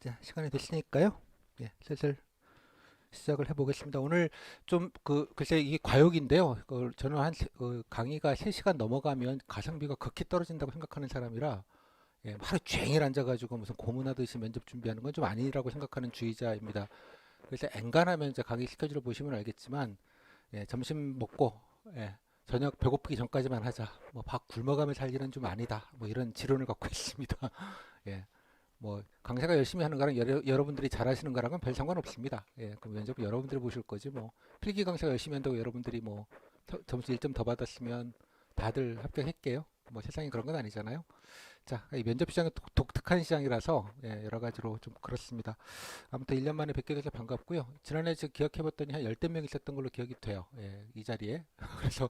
자, 시간이 됐으니까요. 예, 슬슬 시작을 해보겠습니다. 오늘 좀 글쎄 이게 과욕인데요. 저는 강의가 3시간 넘어가면 가성비가 극히 떨어진다고 생각하는 사람이라 예, 하루 종일 앉아가지고 무슨 고문하듯이 면접 준비하는 건 좀 아니라고 생각하는 주의자입니다. 그래서 엔간하면 이제 강의 스케줄을 보시면 알겠지만 예, 점심 먹고 예, 저녁 배고프기 전까지만 하자. 뭐 밥 굶어가며 살기는 좀 아니다. 뭐 이런 지론을 갖고 있습니다. 예. 뭐 강사가 열심히 하는 거랑 여러분들이 잘하시는 거랑은 별 상관없습니다. 예, 그럼 면접 여러분들이 보실 거지 뭐 필기 강사가 열심히 한다고 여러분들이 뭐 점수 1점 더 받았으면 다들 합격할게요. 뭐 세상에 그런 건 아니잖아요. 자, 이 면접 시장은 독특한 시장이라서 예, 여러 가지로 좀 그렇습니다. 아무튼 1년 만에 뵙게 돼서 반갑고요. 지난해 제가 기억해봤더니 한 열댓 명 있었던 걸로 기억이 돼요. 예, 이 자리에. 그래서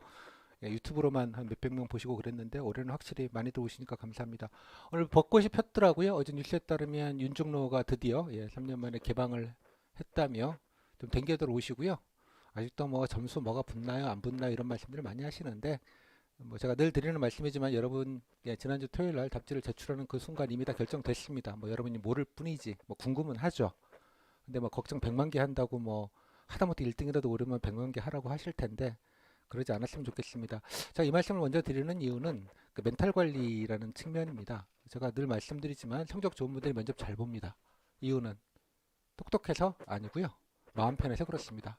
예, 유튜브로만 한 몇백 명 보시고 그랬는데 올해는 확실히 많이들 오시니까 감사합니다. 오늘 벚꽃이 폈더라고요. 어제 뉴스에 따르면 윤중로가 드디어 3년 만에 개방을 했다며 좀 댕겨들 오시고요. 아직도 뭐 점수 뭐가 붙나요 안 붙나요 이런 말씀들을 많이 하시는데 뭐 제가 늘 드리는 말씀이지만 여러분 지난주 토요일 날 답지를 제출하는 그 순간 이미 다 결정됐습니다. 뭐 여러분이 모를 뿐이지 뭐 궁금은 하죠. 근데 뭐 걱정 100만 개 한다고 뭐 하다못해 1등이라도 오르면 100만 개 하라고 하실 텐데 그러지 않았으면 좋겠습니다. 자, 이 말씀을 먼저 드리는 이유는 그 멘탈 관리라는 측면입니다. 제가 늘 말씀드리지만 성적 좋은 분들이 면접 잘 봅니다. 이유는 똑똑해서 아니고요. 마음 편해서 그렇습니다.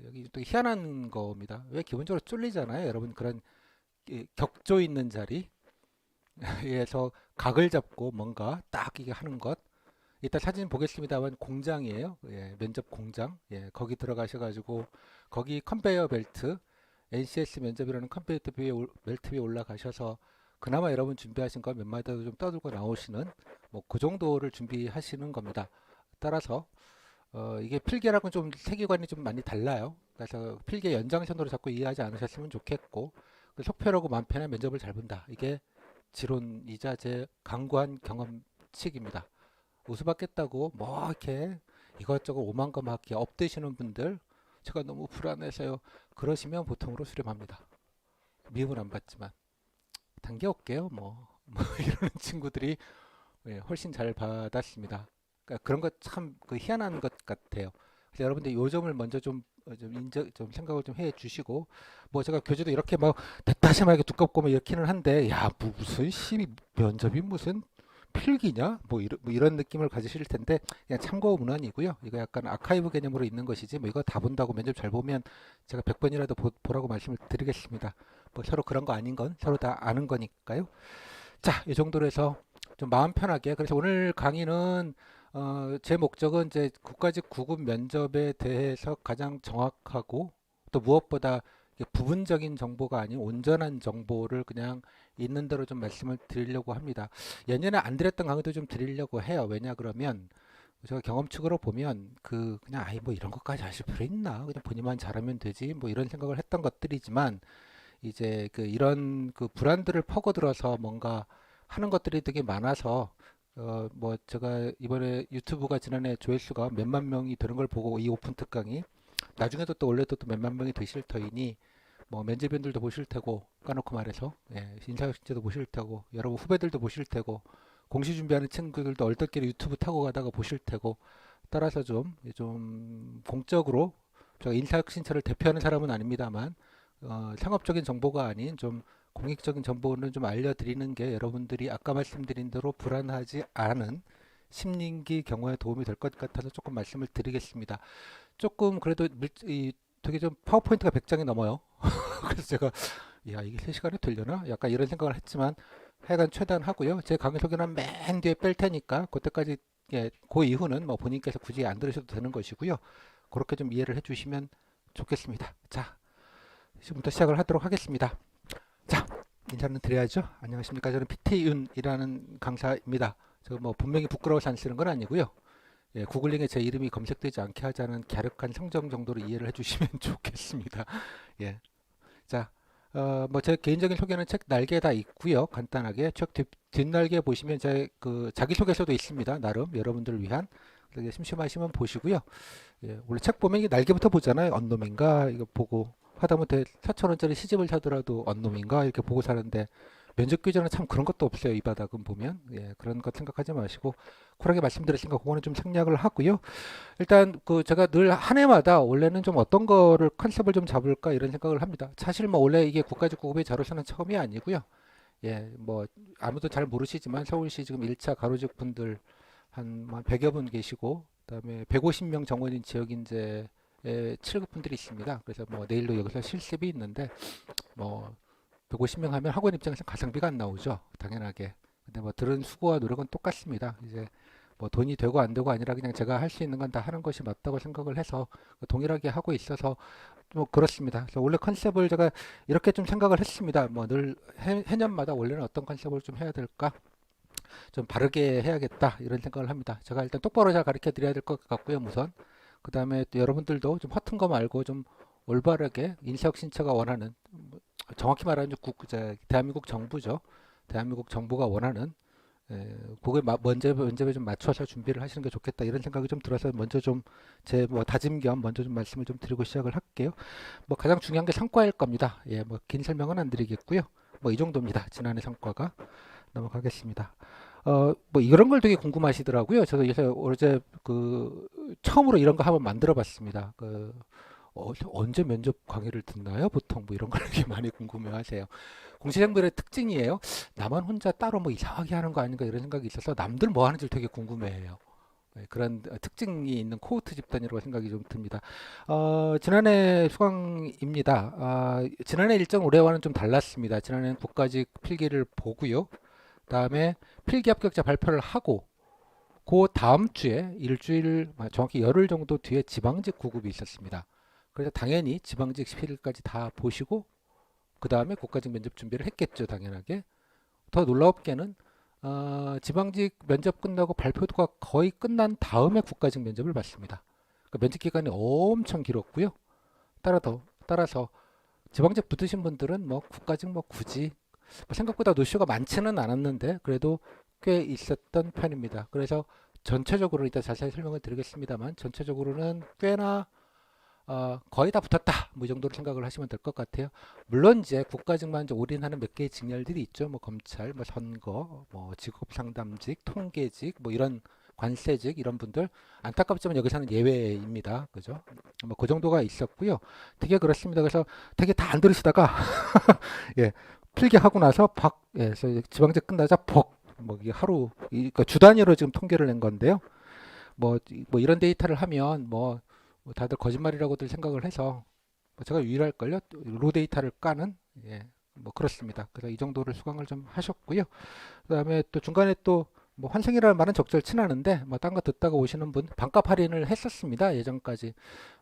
여기 또 희한한 겁니다. 왜 기본적으로 쫄리잖아요. 여러분 그런 격조 있는 자리에서 각을 잡고 뭔가 딱 이게 하는 것. 이따 사진 보겠습니다만 공장이에요. 예, 면접 공장. 예, 거기 들어가셔가지고 거기 컨베이어 벨트 NCS 면접이라는 벨트 위에 올라가셔서 그나마 여러분 준비하신 거 몇 마디라도 좀 떠들고 나오시는 뭐 그 정도를 준비하시는 겁니다. 따라서 이게 필기랑은 좀 세계관이 좀 많이 달라요. 그래서 필기 연장선으로 자꾸 이해하지 않으셨으면 좋겠고 속편하고 마음 편한 면접을 잘 본다. 이게 지론이자 제 강구한 경험칙입니다. 우수받겠다고 뭐 이렇게 이것저것 오만 거 막 이렇게 업되시는 분들 제가 너무 불안해서요. 그러시면 보통으로 수렴합니다. 미움은 안 받지만 단계 없게요. 뭐 이러는 친구들이 훨씬 잘 받았습니다. 그러니까 그런 것 참 그 희한한 것 같아요. 그래서 여러분들 요 점을 먼저 좀 생각을 좀 해 주시고 뭐 제가 교재도 이렇게 막 대따심하게 두껍고 뭐 이렇게는 한데 야 무슨 시 면접이 무슨 필기냐? 뭐 이런 느낌을 가지실 텐데 그냥 참고 문헌이고요. 이거 약간 아카이브 개념으로 있는 것이지 뭐 이거 다 본다고 면접 잘 보면 제가 100번이라도 보라고 말씀을 드리겠습니다. 뭐 서로 그런 거 아닌 건 서로 다 아는 거니까요. 자, 이 정도로 해서 좀 마음 편하게 그래서 오늘 강의는 제 목적은 이제 국가직 구급 면접에 대해서 가장 정확하고 또 무엇보다 부분적인 정보가 아닌 온전한 정보를 그냥 있는 대로 좀 말씀을 드리려고 합니다. 예년에 안 드렸던 강의도 좀 드리려고 해요. 왜냐 그러면 제가 경험칙으로 보면 그냥 아이 뭐 이런 것까지 하실 필요 있나? 그냥 본인만 잘하면 되지. 뭐 이런 생각을 했던 것들이지만 이제 이런 브랜드를 퍼거들어서 뭔가 하는 것들이 되게 많아서 뭐 제가 이번에 유튜브가 지난해 조회수가 몇만 명이 되는 걸 보고 이 오픈 특강이 나중에도 또 원래도 또 몇만 명이 되실 터이니 뭐 면접위원들도 보실 테고 까놓고 말해서 인사혁신제도 보실 테고 여러분 후배들도 보실 테고 공시 준비하는 친구들도 얼떨결에 유튜브 타고 가다가 보실 테고 따라서 좀 공적으로 제가 인사혁신처를 대표하는 사람은 아닙니다만 상업적인 정보가 아닌 좀 공익적인 정보는 좀 알려드리는 게 여러분들이 아까 말씀드린 대로 불안하지 않은 심리기 경우에 도움이 될 것 같아서 조금 말씀을 드리겠습니다. 조금 그래도 되게 좀 파워포인트가 100장이 넘어요. 그래서 제가 야 이게 3시간이 되려나? 약간 이런 생각을 했지만 하여간 최대한 하고요. 제 강의 소개는 맨 뒤에 뺄 테니까 그때까지 그 이후는 뭐 본인께서 굳이 안 들으셔도 되는 것이고요. 그렇게 좀 이해를 해주시면 좋겠습니다. 자, 지금부터 시작을 하도록 하겠습니다. 자, 인사는 드려야죠. 안녕하십니까. 저는 PT윤이라는 강사입니다. 저 뭐 분명히 부끄러워서 안 쓰는 건 아니고요. 구글링에 제 이름이 검색되지 않게 하자는 갸륵한 성정 정도로 이해를 해주시면 좋겠습니다. 예. 자, 뭐 제 개인적인 소개는 책 날개에 다 있고요. 간단하게 책 뒷날개 보시면 제 자기소개서도 있습니다. 나름 여러분들을 위한. 심심하시면 보시고요. 원래 책 보면 이게 날개부터 보잖아요. 언놈인가 이거 보고 하다못해 4,000원짜리 시집을 사더라도 언놈인가 이렇게 보고 사는데 면접 규제는 참 그런 것도 없어요. 이 바닥은 보면. 예, 그런 것 생각하지 마시고 쿨하게 말씀드렸으니까 그거는 좀 생략을 하고요. 일단 그 제가 늘 한 해마다 원래는 좀 어떤 거를 컨셉을 좀 잡을까 이런 생각을 합니다. 사실 뭐 원래 이게 국가직 구급의 자료서는 처음이 아니고요. 예, 뭐 아무도 잘 모르시지만 서울시 지금 1차 가로직 분들 한 100여 분 계시고 그다음에 150명 정원인 지역인재의 7급 분들이 있습니다. 그래서 뭐 내일도 여기서 실습이 있는데 뭐 150명 하면 학원 입장에서 가성비가 안 나오죠. 당연하게. 근데 뭐 들은 수고와 노력은 똑같습니다. 이제 뭐 돈이 되고 안 되고 아니라 그냥 제가 할 수 있는 건 다 하는 것이 맞다고 생각을 해서 동일하게 하고 있어서 뭐 그렇습니다. 그래서 원래 컨셉을 제가 이렇게 좀 생각을 했습니다. 뭐 늘 해년마다 원래는 어떤 컨셉을 좀 해야 될까? 좀 바르게 해야겠다 이런 생각을 합니다. 제가 일단 똑바로 잘 가르쳐 드려야 될 것 같고요. 우선 그 다음에 또 여러분들도 좀 허튼 거 말고 좀 올바르게 인사혁신처가 원하는 정확히 말하면 대한민국 정부죠. 대한민국 정부가 원하는 그걸 면접에 좀 맞춰서 준비를 하시는 게 좋겠다 이런 생각이 좀 들어서 먼저 좀 제 뭐 다짐 겸 먼저 좀 말씀을 좀 드리고 시작을 할게요. 뭐 가장 중요한 게 성과일 겁니다. 예, 뭐 긴 설명은 안 드리겠고요. 뭐 이 정도입니다. 지난해 성과가 넘어가겠습니다. 뭐 이런 걸 되게 궁금하시더라고요. 저도 요새 어제 그 처음으로 이런 거 한번 만들어 봤습니다. 언제 면접 강의를 듣나요? 보통 뭐 이런 걸 되게 많이 궁금해 하세요. 공시생들의 특징이에요. 나만 혼자 따로 뭐 이상하게 하는 거 아닌가 이런 생각이 있어서 남들 뭐 하는지 되게 궁금해해요. 그런 특징이 있는 코호트 집단이라고 생각이 좀 듭니다. 지난해 수강입니다. 지난해 일정 올해와는 좀 달랐습니다. 지난해는 국가직 필기를 보고요. 다음에 필기 합격자 발표를 하고 그 다음 주에 일주일 정확히 열흘 정도 뒤에 지방직 구급이 있었습니다. 그래서 당연히 지방직 필기까지 다 보시고 그 다음에 국가직 면접 준비를 했겠죠. 당연하게. 더 놀라웠게는 지방직 면접 끝나고 발표가 거의 끝난 다음에 국가직 면접을 봤습니다. 그러니까 면접 기간이 엄청 길었고요. 따라서 지방직 붙으신 분들은 뭐 국가직 뭐 굳이 생각보다 노쇼가 많지는 않았는데 그래도 꽤 있었던 편입니다. 그래서 전체적으로 이따 자세히 설명을 드리겠습니다만 전체적으로는 꽤나 거의 다 붙었다. 뭐 이 정도로 생각을 하시면 될 것 같아요. 물론 이제 국가직만 이제 올인하는 몇 개의 직렬들이 있죠. 뭐 검찰, 뭐 선거, 뭐 직업 상담직, 통계직, 뭐 이런 관세직 이런 분들 안타깝지만 여기서는 예외입니다. 그죠? 뭐 그 정도가 있었고요. 되게 그렇습니다. 그래서 되게 다 안 들으시다가 예, 필기하고 나서 그래서 지방직 끝나자 뭐 이게 그러니까 주 단위로 지금 통계를 낸 건데요. 뭐 이런 데이터를 하면 뭐 다들 거짓말이라고들 생각을 해서 뭐 제가 유일할걸요. 로 데이터를 까는 뭐 그렇습니다. 그래서 이 정도를 수강을 좀 하셨고요. 그다음에 또 중간에 또 뭐 환승이라는 말은 적절치 않은데 뭐 딴 거 듣다가 오시는 분 반값 할인을 했었습니다. 예전까지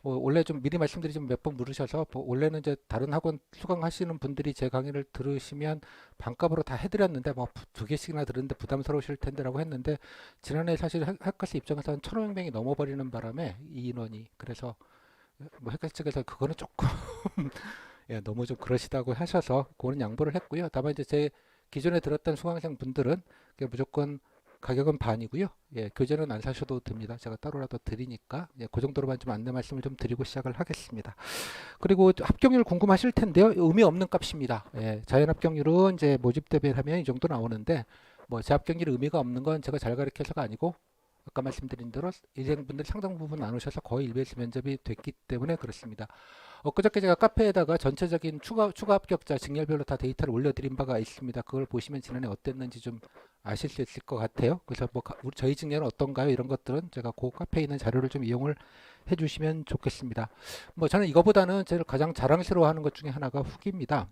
원래 좀 미리 말씀드리지만 몇 번 물으셔서 원래는 이제 다른 학원 수강하시는 분들이 제 강의를 들으시면 반값으로 다 해드렸는데 뭐 두 개씩이나 들었는데 부담스러우실 텐데라고 했는데 지난해 사실 학과스 입장에서 한 1,500명이 넘어버리는 바람에 이 인원이 그래서 뭐 학과스 측에서 그거는 조금 예, 너무 좀 그러시다고 하셔서 그거는 양보를 했고요. 다만 이제 제 기존에 들었던 수강생 분들은 무조건 가격은 반이고요. 예, 교재는 안 사셔도 됩니다. 제가 따로라도 드리니까 예, 그 정도로만 좀 안내 말씀을 좀 드리고 시작을 하겠습니다. 그리고 합격률 궁금하실 텐데요. 의미 없는 값입니다. 예, 자연 합격률은 이제 모집 대비하면 이 정도 나오는데 뭐 재합격률이 의미가 없는 건 제가 잘 가르쳐서가 아니고 아까 말씀드린 대로 일행분들 상당 부분 안 오셔서 거의 일베이스 면접이 됐기 때문에 그렇습니다. 엊그저께 제가 카페에다가 전체적인 추가 합격자 직렬별로 다 데이터를 올려드린 바가 있습니다. 그걸 보시면 지난해 어땠는지 좀 아실 수 있을 것 같아요. 그래서 뭐 저희 직렬은 어떤가요? 이런 것들은 제가 그 카페에 있는 자료를 좀 이용을 해주시면 좋겠습니다. 뭐 저는 이거보다는 제가 가장 자랑스러워하는 것 중에 하나가 후기입니다.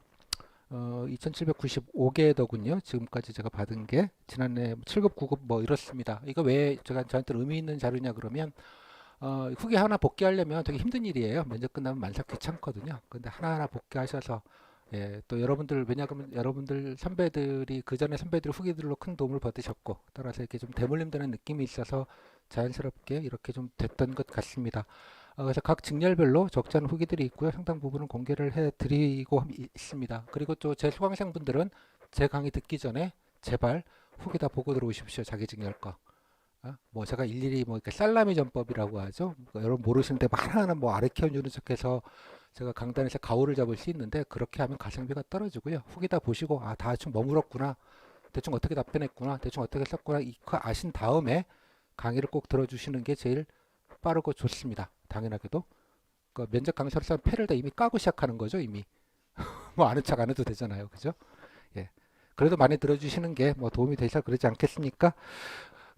2795개더군요. 지금까지 제가 받은 게 지난해 7급, 9급 뭐 이렇습니다. 이거 왜 저한테 의미 있는 자료냐 그러면 후기 하나 복귀하려면 되게 힘든 일이에요. 면접 끝나면 만삭 귀찮거든요. 근데 하나하나 복귀하셔서 예, 또 여러분들 왜냐하면 여러분들 선배들이 그 전에 선배들 후기들로 큰 도움을 받으셨고 따라서 이렇게 좀 대물림되는 느낌이 있어서 자연스럽게 이렇게 좀 됐던 것 같습니다. 그래서 각 직렬별로 적지 않은 후기들이 있고요. 상당 부분은 공개를 해드리고 있습니다. 그리고 또 제 수강생분들은 제 강의 듣기 전에 제발 후기 다 보고 들어오십시오. 자기 직렬 거. 뭐 제가 일일이 뭐 이렇게 살라미 전법이라고 하죠. 여러분 모르시는데 하나하나 뭐 아르케온 주는 척해서 제가 강단에서 가오를 잡을 수 있는데 그렇게 하면 가성비가 떨어지고요. 후기 다 보시고 아 대충 머물었구나. 대충 어떻게 답변했구나. 대충 어떻게 썼구나. 이거 아신 다음에 강의를 꼭 들어주시는 게 제일 빠르고 좋습니다. 당연하게도. 그 면접 강사로 서 패를 다 이미 까고 시작하는 거죠. 이미. 뭐 아는 척 안 해도 되잖아요. 그죠? 예. 그래도 많이 들어주시는 게 뭐 도움이 되셔서 그러지 않겠습니까?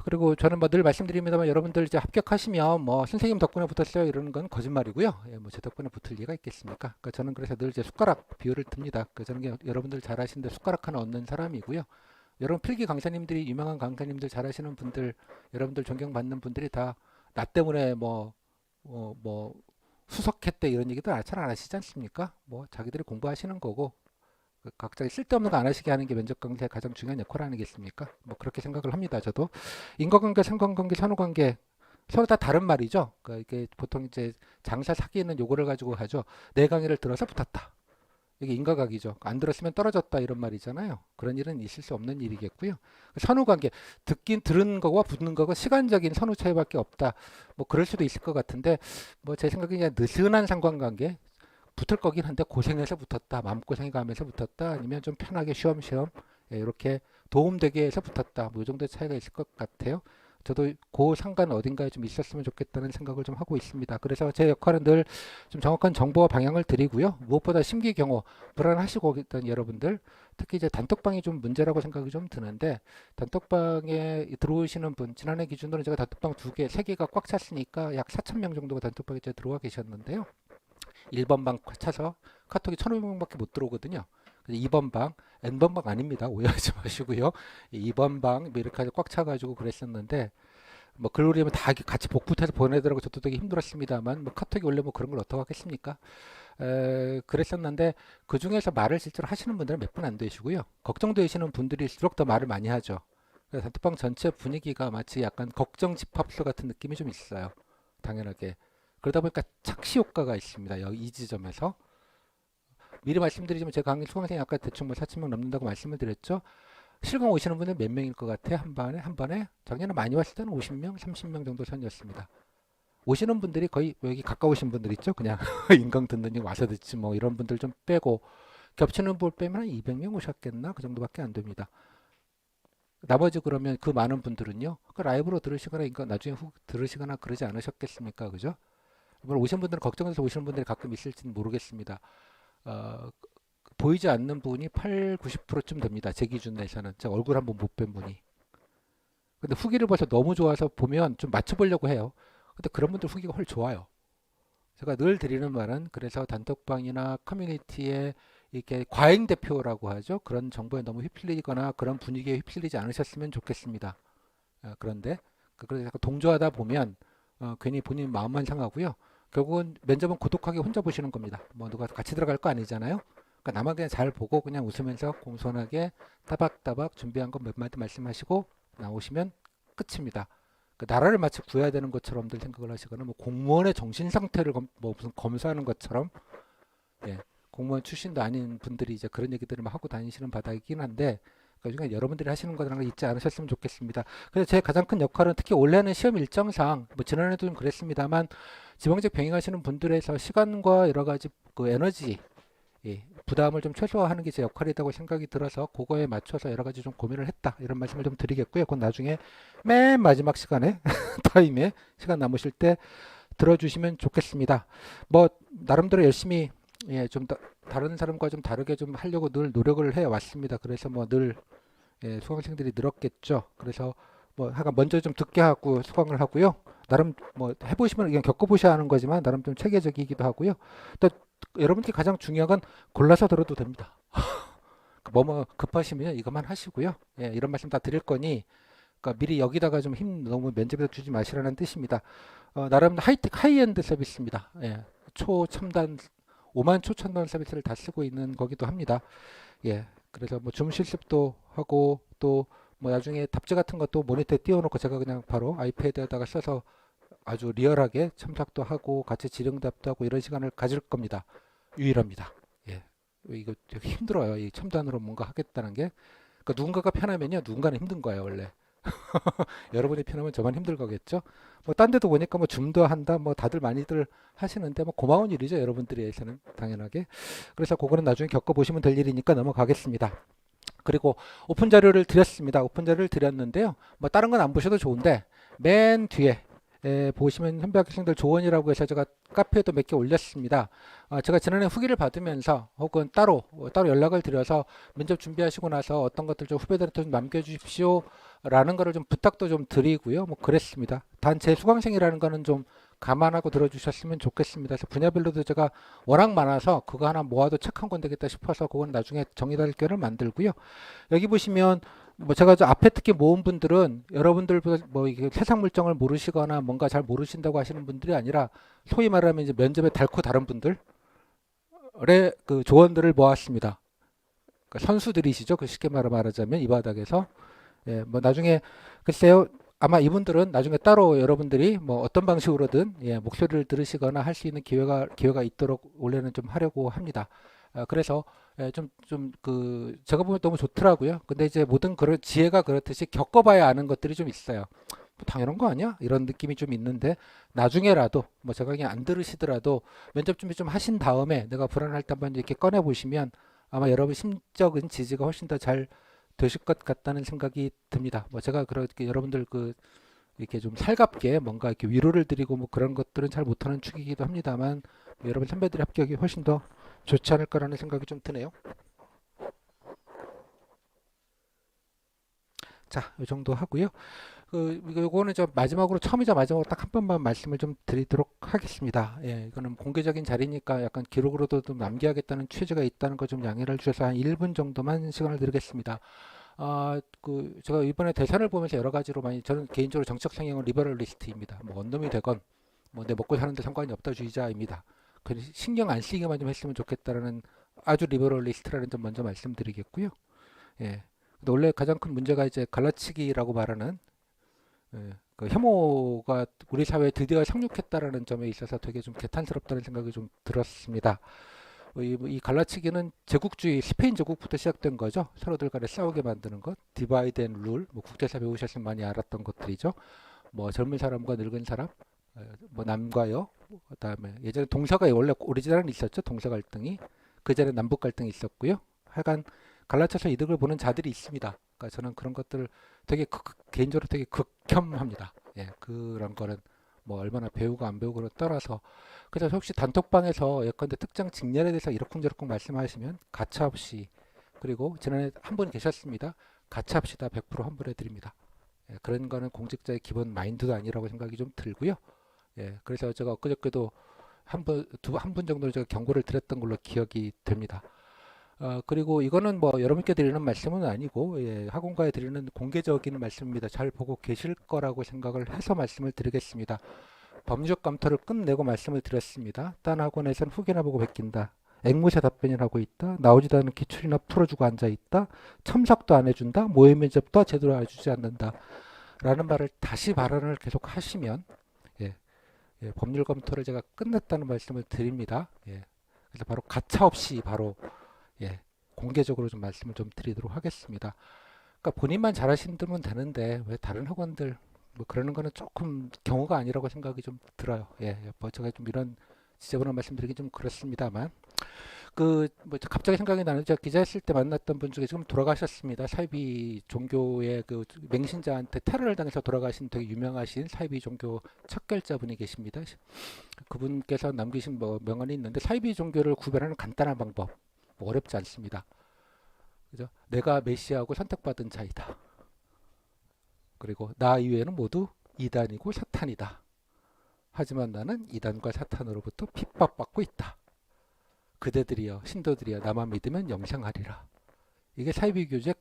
그리고 저는 뭐 늘 말씀드립니다만 여러분들 이제 합격하시면 뭐 선생님 덕분에 붙었어요 이러는 건 거짓말이고요. 예, 뭐 제 덕분에 붙을 리가 있겠습니까? 그러니까 저는 그래서 늘 이제 숟가락 비율을 듭니다. 그러니까 저는 여러분들 잘 하시는데 숟가락 하나 얻는 사람이고요. 여러분 필기 강사님들이 유명한 강사님들 잘하시는 분들 여러분들 존경받는 분들이 다 나 때문에 뭐 수석했대 이런 얘기도 잘 안 하시지 않습니까? 뭐 자기들이 공부하시는 거고 각자 쓸데없는 거 안 하시게 하는 게 면접 강사의 가장 중요한 역할 아니겠습니까? 뭐 그렇게 생각을 합니다. 저도 인과관계, 상관관계, 선후관계 서로 다 다른 말이죠. 그러니까 이게 보통 이제 장사 사기에는 요거를 가지고 하죠. 내 강의를 들어서 붙었다. 이게 인과각이죠. 안 들었으면 떨어졌다 이런 말이잖아요. 그런 일은 있을 수 없는 일이겠고요. 선후관계 듣긴 들은 거와 붙는 거가 시간적인 선후 차이밖에 없다. 뭐 그럴 수도 있을 것 같은데 뭐 제 생각에 그냥 느슨한 상관관계 붙을 거긴 한데 고생해서 붙었다. 마음고생해 가면서 붙었다. 아니면 좀 편하게 쉬엄쉬엄 이렇게 도움되게 해서 붙었다. 뭐 이 정도의 차이가 있을 것 같아요. 저도 그 상관 어딘가에 좀 있었으면 좋겠다는 생각을 좀 하고 있습니다. 그래서 제 역할은 늘 좀 정확한 정보와 방향을 드리고요. 무엇보다 심기경호 불안하시고 있던 여러분들 특히 이제 단톡방이 좀 문제라고 생각이 좀 드는데 단톡방에 들어오시는 분 지난해 기준으로 제가 단톡방 2개, 3개가 꽉 찼으니까 약 4천 명 정도가 단톡방에 이제 들어와 계셨는데요. 1번 방 차서 카톡이 1,500명밖에 못 들어오거든요. 2번 방, N번 방 아닙니다. 오해하지 마시고요. 2번 방 이렇게 꽉 차가지고 그랬었는데 뭐 글 올리면 다 같이 복붙해서 보내더라고 저도 되게 힘들었습니다만 뭐 카톡이 원래 뭐 그런 걸 어떻게 하겠습니까? 그랬었는데 그 중에서 말을 실제로 하시는 분들은 몇 분 안 되시고요. 걱정되시는 분들일수록 더 말을 많이 하죠. 그래서 단톡방 전체 분위기가 마치 약간 걱정 집합소 같은 느낌이 좀 있어요. 당연하게. 그러다 보니까 착시 효과가 있습니다. 이 지점에서. 미리 말씀드리지만 제 강의 수강생이 아까 대충 뭐 4천 명 넘는다고 말씀을 드렸죠. 실강 오시는 분은 몇 명일 것 같아요? 한 번에? 작년에 많이 왔을 때는 50명, 30명 정도 선이었습니다. 오시는 분들이 거의 여기 가까우신 분들 있죠? 그냥 인강 듣는 중 와서 듣지 뭐 이런 분들 좀 빼고 겹치는 분 빼면 한 200명 오셨겠나? 그 정도밖에 안 됩니다. 나머지 그러면 그 많은 분들은요. 그 라이브로 들으시거나 그러니까 나중에 후 들으시거나 그러지 않으셨겠습니까? 그죠? 물론 오신 분들은 걱정해서 오시는 분들이 가끔 있을지는 모르겠습니다. 어, 보이지 않는 분이 8, 90%쯤 됩니다. 제 기준 내에서는. 제가 얼굴 한번 못 뵌 분이. 근데 후기를 봐서 너무 좋아서 보면 좀 맞춰보려고 해요. 근데 그런 분들 후기가 훨 좋아요. 제가 늘 드리는 말은 그래서 단톡방이나 커뮤니티에 이렇게 과잉 대표라고 하죠. 그런 정보에 너무 휩쓸리거나 그런 분위기에 휩쓸리지 않으셨으면 좋겠습니다. 그런데 그래서 동조하다 보면 괜히 본인 마음만 상하고요. 결국은 면접은 고독하게 혼자 보시는 겁니다. 뭐 누가 같이 들어갈 거 아니잖아요. 그러니까 나만 그냥 잘 보고 그냥 웃으면서 공손하게 따박따박 준비한 거 몇 마디 말씀하시고 나오시면 끝입니다. 그 나라를 마치 구해야 되는 것처럼들 생각을 하시거나 뭐 공무원의 정신 상태를 뭐 무슨 검사하는 것처럼 예, 공무원 출신도 아닌 분들이 이제 그런 얘기들을 막 하고 다니시는 바닥이긴 한데 그러니까 여러분들이 하시는 거라는 걸 잊지 않으셨으면 좋겠습니다. 그래서 제 가장 큰 역할은 특히 올해는 시험 일정상 뭐 지난해도 좀 그랬습니다만 지방직 병행하시는 분들에서 시간과 여러 가지 그 에너지 부담을 좀 최소화하는 게 제 역할이라고 생각이 들어서 그거에 맞춰서 여러 가지 좀 고민을 했다 이런 말씀을 좀 드리겠고요. 그건 나중에 맨 마지막 시간에 타임에 시간 남으실 때 들어주시면 좋겠습니다. 뭐 나름대로 열심히 좀 다른 사람과 좀 다르게 좀 하려고 늘 노력을 해 왔습니다. 그래서 뭐 늘 수강생들이 늘었겠죠. 그래서 뭐 하여간 먼저 좀 듣게 하고 수강을 하고요. 나름 뭐 해보시면 그냥 겪어보셔야 하는 거지만 나름 좀 체계적이기도 하고요. 또 여러분께 가장 중요한 건 골라서 들어도 됩니다. 뭐뭐 급하시면 이것만 하시고요. 이런 말씀 다 드릴 거니 그러니까 미리 여기다가 좀 힘 너무 면접에서 주지 마시라는 뜻입니다. 나름 하이엔드 서비스입니다. 초첨단 5만 초첨단 서비스를 다 쓰고 있는 거기도 합니다. 그래서 뭐 줌 실습도 하고 또 뭐 나중에 답지 같은 것도 모니터에 띄워놓고 제가 그냥 바로 아이패드에다가 써서 아주 리얼하게 첨삭도 하고 같이 질의응답도 하고 이런 시간을 가질 겁니다. 유일합니다. 이거 되게 힘들어요. 이 첨단으로 뭔가 하겠다는 게. 그러니까 누군가가 편하면요, 누군가는 힘든 거예요, 원래. 여러분이 피나면 저만 힘들 거겠죠? 뭐 딴 데도 보니까 뭐 줌도 한다, 뭐 다들 많이들 하시는데 뭐 고마운 일이죠, 여러분들에 의해서는 당연하게. 그래서 그거는 나중에 겪어보시면 될 일이니까 넘어가겠습니다. 그리고 오픈 자료를 드렸습니다. 오픈 자료를 드렸는데요. 뭐 다른 건 안 보셔도 좋은데 맨 뒤에 보시면 현대 학생들 조언이라고 해서 제가 카페에도 몇 개 올렸습니다. 제가 지난해 후기를 받으면서 혹은 따로 연락을 드려서 면접 준비하시고 나서 어떤 것들 좀 후배들한테 좀 남겨주십시오 라는 거를 좀 부탁도 좀 드리고요. 뭐 그랬습니다. 단 제 수강생이라는 거는 좀 감안하고 들어주셨으면 좋겠습니다. 그래서 분야별로도 제가 워낙 많아서 그거 하나 모아도 책 한 권 되겠다 싶어서 그건 나중에 정의달결을 만들고요. 여기 보시면 뭐 제가 저 앞에 특히 모은 분들은 여러분들보다 뭐 이게 세상 물정을 모르시거나 뭔가 잘 모르신다고 하시는 분들이 아니라 소위 말하면 이제 면접에 닳고 다른 분들의 그 조언들을 모았습니다. 그러니까 선수들이시죠. 그 쉽게 말하자면 이 바닥에서 뭐 나중에 글쎄요. 아마 이분들은 나중에 따로 여러분들이 뭐 어떤 방식으로든 목소리를 들으시거나 할 수 있는 기회가 있도록 원래는 좀 하려고 합니다. 그래서 좀 제가 보면 너무 좋더라고요. 근데 이제 모든 그런 지혜가 그렇듯이 겪어봐야 아는 것들이 좀 있어요. 뭐 당연한 거 아니야? 이런 느낌이 좀 있는데 나중에라도 뭐 제가 그냥 안 들으시더라도 면접 준비 좀 하신 다음에 내가 불안할 때 한번 이렇게 꺼내 보시면 아마 여러분 심적인 지지가 훨씬 더 잘 되실 것 같다는 생각이 듭니다. 뭐 제가 그렇게 여러분들 이렇게 좀 살갑게 뭔가 이렇게 위로를 드리고 뭐 그런 것들은 잘 못하는 축이기도 합니다만 여러분 선배들의 합격이 훨씬 더 좋지 않을 거라는 생각이 좀 드네요. 자, 이 정도 하고요. 이거는 저 마지막으로 처음이자 마지막으로 딱 한 번만 말씀을 좀 드리도록 하겠습니다. 예, 이거는 공개적인 자리니까 약간 기록으로도 좀 남겨야겠다는 취지가 있다는 거 좀 양해를 주셔서 한 1분 정도만 시간을 드리겠습니다. 제가 이번에 대선을 보면서 여러 가지로 많이 저는 개인적으로 정책 성향은 리버럴리스트입니다. 뭐 언놈이 되건 뭐 내 먹고 사는데 상관이 없다 주의자입니다. 신경 안 쓰기만 좀 했으면 좋겠다라는 아주 리버럴리스트라는 점 먼저 말씀드리겠고요. 예. 근데 원래 가장 큰 문제가 이제 갈라치기라고 말하는 그 혐오가 우리 사회에 드디어 상륙했다라는 점에 있어서 되게 좀 개탄스럽다는 생각이 좀 들었습니다. 이 갈라치기는 제국주의 스페인 제국부터 시작된 거죠. 서로들 간에 싸우게 만드는 것, 디바이드 앤 룰, 뭐 국제사 배우셨으면 많이 알았던 것들이죠. 뭐 젊은 사람과 늙은 사람, 뭐 남과 여, 그다음에 예전에 동서가 원래 오리지널은 있었죠. 동서 갈등이 그 전에 남북 갈등이 있었고요. 하여간 갈라쳐서 이득을 보는 자들이 있습니다. 그러니까 저는 그런 것들을 되게 개인적으로 되게 극혐합니다. 예, 그런 거는 뭐 얼마나 배우고 안 배우고를 떠나서 그래서 혹시 단톡방에서 예컨대 특정 직렬에 대해서 이러쿵저러쿵 말씀하시면 가차없이 그리고 지난해 한 분 계셨습니다. 가차없이 다 100% 환불해 드립니다. 예, 그런 거는 공직자의 기본 마인드도 아니라고 생각이 좀 들고요. 예, 그래서 제가 엊그저께도 한 분 정도를 제가 경고를 드렸던 걸로 기억이 됩니다. 그리고 이거는 뭐 여러분께 드리는 말씀은 아니고 학원가에 드리는 공개적인 말씀입니다. 잘 보고 계실 거라고 생각을 해서 말씀을 드리겠습니다. 법률적 검토를 끝내고 말씀을 드렸습니다. 딴 학원에선 후기나 보고 베낀다. 앵무새 답변을 하고 있다. 나오지도 않은 기출이나 풀어주고 앉아있다. 첨삭도 안 해준다. 모의 면접도 제대로 해주지 않는다. 라는 말을 다시 발언을 계속 하시면 예, 법률 검토를 제가 끝냈다는 말씀을 드립니다. 그래서 바로 가차없이 바로 예, 공개적으로 좀 말씀을 좀 드리도록 하겠습니다. 그러니까 본인만 잘하시면 되는데 왜 다른 학원들 뭐 그러는 거는 조금 경우가 아니라고 생각이 좀 들어요. 뭐 제가 좀 이런 지저분한 말씀드리기 좀 그렇습니다만 뭐 갑자기 생각이 나는 제가 기자했을 때 만났던 분 중에 지금 돌아가셨습니다. 사이비 종교의 그 맹신자한테 테러를 당해서 돌아가신 되게 유명하신 사이비 종교 척결자분이 계십니다. 그분께서 남기신 뭐 명언이 있는데 사이비 종교를 구별하는 간단한 방법 뭐 어렵지 않습니다. 그죠? 내가 메시아하고 선택받은 자이다. 그리고 나 이외에는 모두 이단이고 사탄이다. 하지만 나는 이단과 사탄으로부터 핍박받고 있다. 그대들이여 신도들이여 나만 믿으면 영생하리라. 이게 사이비교회의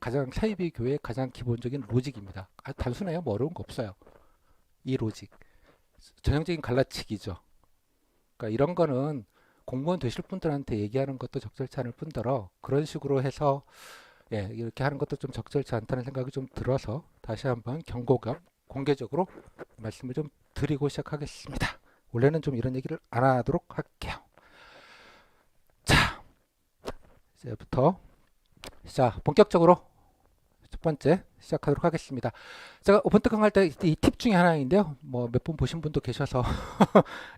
가장 기본적인 로직입니다. 단순해요. 뭐 어려운 거 없어요. 이 로직. 전형적인 갈라치기죠. 그러니까 이런 거는 공무원 되실 분들한테 얘기하는 것도 적절치 않을 뿐더러 그런 식으로 해서 이렇게 하는 것도 좀 적절치 않다는 생각이 좀 들어서 다시 한번 경고 겸 공개적으로 말씀을 좀 드리고 시작하겠습니다. 원래는 좀 이런 얘기를 안 하도록 할게요. 자, 이제부터 본격적으로 번째 시작하도록 하겠습니다. 제가 오픈 특강 할 때 이 팁 중에 하나인데요. 뭐 몇 분 보신 분도 계셔서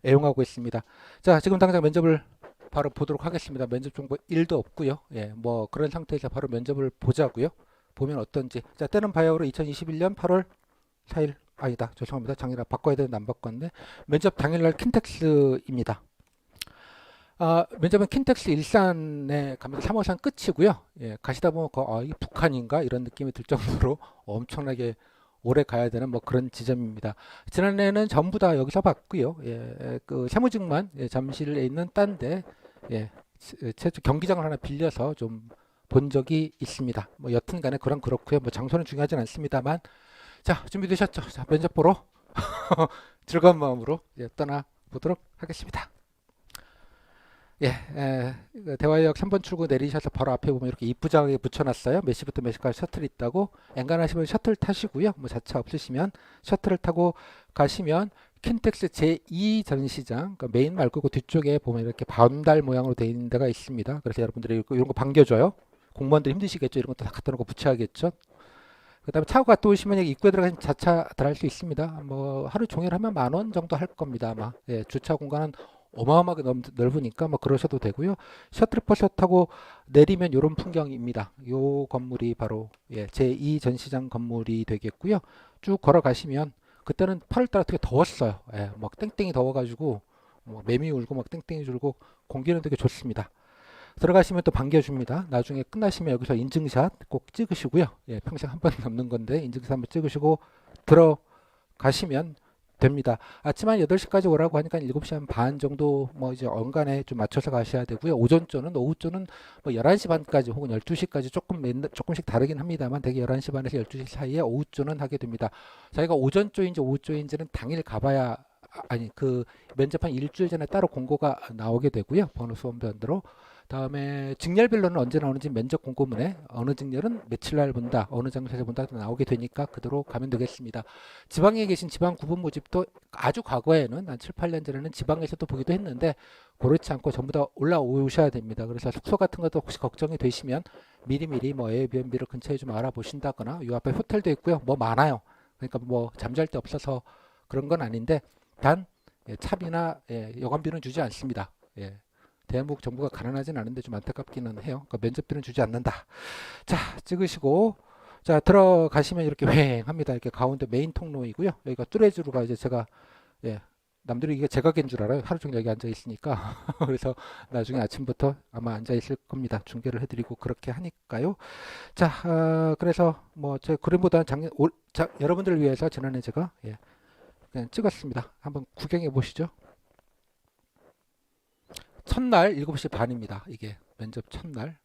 애용하고 있습니다. 자, 지금 당장 면접을 바로 보도록 하겠습니다. 면접 정보 1도 없고요. 예, 뭐 그런 상태에서 바로 면접을 보자고요. 보면 어떤지. 자, 때는 바야흐로 2021년 8월 4일 아니다. 죄송합니다. 작년에 바꿔야 되는데 안 바꿨네. 면접 당일날 킨텍스입니다. 면접은 킨텍스 일산에 가면 3호선 끝이고요. 예, 가시다 보면 이게 북한인가 이런 느낌이 들 정도로 엄청나게 오래 가야 되는 뭐 그런 지점입니다. 지난해는 전부 다 여기서 봤고요. 예, 그 세무직만 잠실에 있는 딴데 경기장을 하나 빌려서 좀 본 적이 있습니다. 뭐 여튼간에 그렇고요. 뭐 장소는 중요하진 않습니다만, 자, 준비되셨죠? 자, 면접 보러 즐거운 마음으로 떠나 보도록 하겠습니다. 대화역 3번 출구 내리셔서 바로 앞에 보면 이렇게 이쁘장하게 붙여놨어요. 몇 시부터 몇 시까지 셔틀 있다고. 엔간하시면 셔틀 타시고요. 뭐 자차 없으시면 셔틀을 타고 가시면 킨텍스 제2 전시장, 그러니까 메인 말고 그 뒤쪽에 보면 이렇게 반달 모양으로 되어 있는 데가 있습니다. 그래서 여러분들이 이런 거 반겨줘요. 공무원들 힘드시겠죠. 이런 것도 다 갖다 놓고 붙여야겠죠. 그 다음에 차고 갔다 오시면 여기 입구에 들어가시면 자차 들어갈 수 있습니다. 뭐 하루 종일 하면 10,000원 정도 할 겁니다. 아마. 예, 주차 공간은 어마어마하게 넓으니까 뭐 그러셔도 되고요. 셔틀버스 타고 내리면 이런 풍경입니다. 요 건물이 바로 제2 전시장 건물이 되겠고요. 쭉 걸어가시면 그때는 8월달 되게 더웠어요. 막 땡땡이 더워가지고 뭐 매미 울고 막 땡땡이 줄고 공기는 되게 좋습니다. 들어가시면 또 반겨줍니다. 나중에 끝나시면 여기서 인증샷 꼭 찍으시고요. 평생 한 번 남는 건데 인증샷 한번 찍으시고 들어가시면 됩니다. 아침 한 8시까지 오라고 하니까 7시 한 반 정도 뭐 이제 언간에 좀 맞춰서 가셔야 되고요. 오전조는 오후조는 뭐 11시 반까지 혹은 12시까지 조금씩 다르긴 합니다만 대개 11시 반에서 12시 사이에 오후조는 하게 됩니다. 저희가 오전조인지 오후조인지는 당일 가봐야 그 면접한 일주일 전에 따로 공고가 나오게 되고요. 번호 수험단으로. 다음에 직렬별로는 언제 나오는지 면접 공고문에 어느 직렬은 며칠 날 본다, 어느 장소에서 본다 나오게 되니까 그대로 가면 되겠습니다. 지방에 계신 지방 구분 모집도 아주 과거에는 한 7, 8년 전에는 지방에서도 보기도 했는데 그렇지 않고 전부 다 올라오셔야 됩니다. 그래서 숙소 같은 것도 혹시 걱정이 되시면 미리미리 뭐 에어비앤비를 근처에 좀 알아보신다거나 이 앞에 호텔도 있고요. 뭐 많아요. 그러니까 뭐 잠잘 데 없어서 그런 건 아닌데 단 차비나 여관비는 주지 않습니다. 대한민국 정부가 가난하진 않은데 좀 안타깝기는 해요. 그러니까 면접비는 주지 않는다. 자, 찍으시고 자 들어가시면 이렇게 휑합니다. 이렇게 가운데 메인 통로이고요. 여기가 뚜레쥬르가 이제 제가 남들이 이게 제각인 줄 알아요. 하루 종일 여기 앉아 있으니까. 그래서 나중에 아침부터 아마 앉아 있을 겁니다. 중계를 해드리고 그렇게 하니까요. 자, 그래서 뭐 제 그림보다는 여러분들을 위해서 지난해 제가 그냥 찍었습니다. 한번 구경해 보시죠. 첫날 7시 반입니다. 이게 면접 첫날.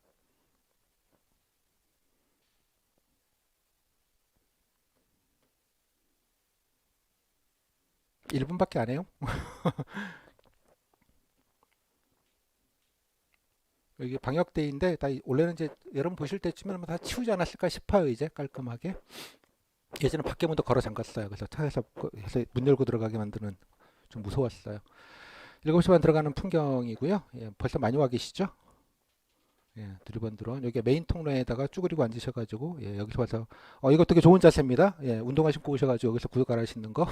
(1분밖에) 안 해요. 이게 방역대인데 원래는 이제 여러분 보실 때쯤에는 다 치우지 않았을까 싶어요. 이제 깔끔하게. 예전에 밖에 문도 걸어 잠갔어요. 그래서 차에서 해서 문 열고 들어가게 만드는 좀 무서웠어요. 7시 반 들어가는 풍경이고요. 벌써 많이 와 계시죠? 두리번두런 여기 메인 통로에다가 쭈그리고 앉으셔가지고 여기서 와서 이거 되게 좋은 자세입니다. 운동화 신고 오셔가지고 여기서 구두 갈아 신는 거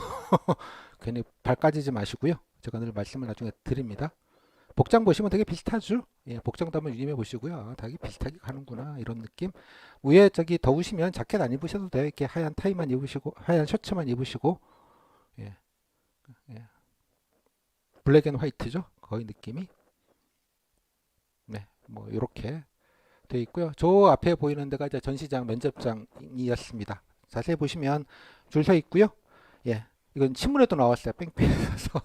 괜히 발 까지지 마시고요. 제가 늘 말씀을 나중에 드립니다. 복장 보시면 되게 비슷하죠. 복장도 한번 유념해 보시고요. 되게 비슷하게 가는구나 이런 느낌. 위에 저기 더우시면 자켓 안 입으셔도 돼요. 이렇게 하얀 타이만 입으시고 하얀 셔츠만 입으시고 예. 블랙 앤 화이트죠. 거의 느낌이. 뭐 이렇게 되어 있고요. 저 앞에 보이는 데가 이제 전시장 면접장이었습니다. 자세히 보시면 줄 서 있고요. 이건 신문에도 나왔어요. 뺑뺑해서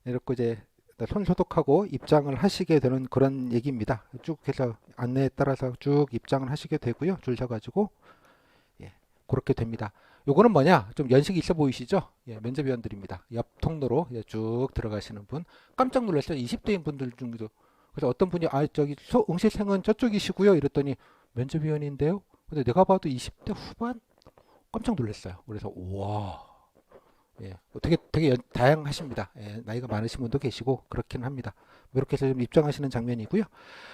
이렇게 이제 손 소독하고 입장을 하시게 되는 그런 얘기입니다. 쭉 해서 안내에 따라서 쭉 입장을 하시게 되고요. 줄 서가지고 그렇게 됩니다. 요거는 뭐냐? 좀 연식이 있어 보이시죠? 면접위원들입니다. 옆 통로로 쭉 들어가시는 분. 깜짝 놀랐어요. 20대인 분들 중에도. 그래서 어떤 분이 저기 응시생은 저쪽이시고요. 이랬더니 면접위원인데요. 근데 내가 봐도 20대 후반 깜짝 놀랐어요. 그래서 우와 예, 되게 다양하십니다. 예, 나이가 많으신 분도 계시고 그렇긴 합니다. 뭐 이렇게 해서 좀 입장하시는 장면이고요.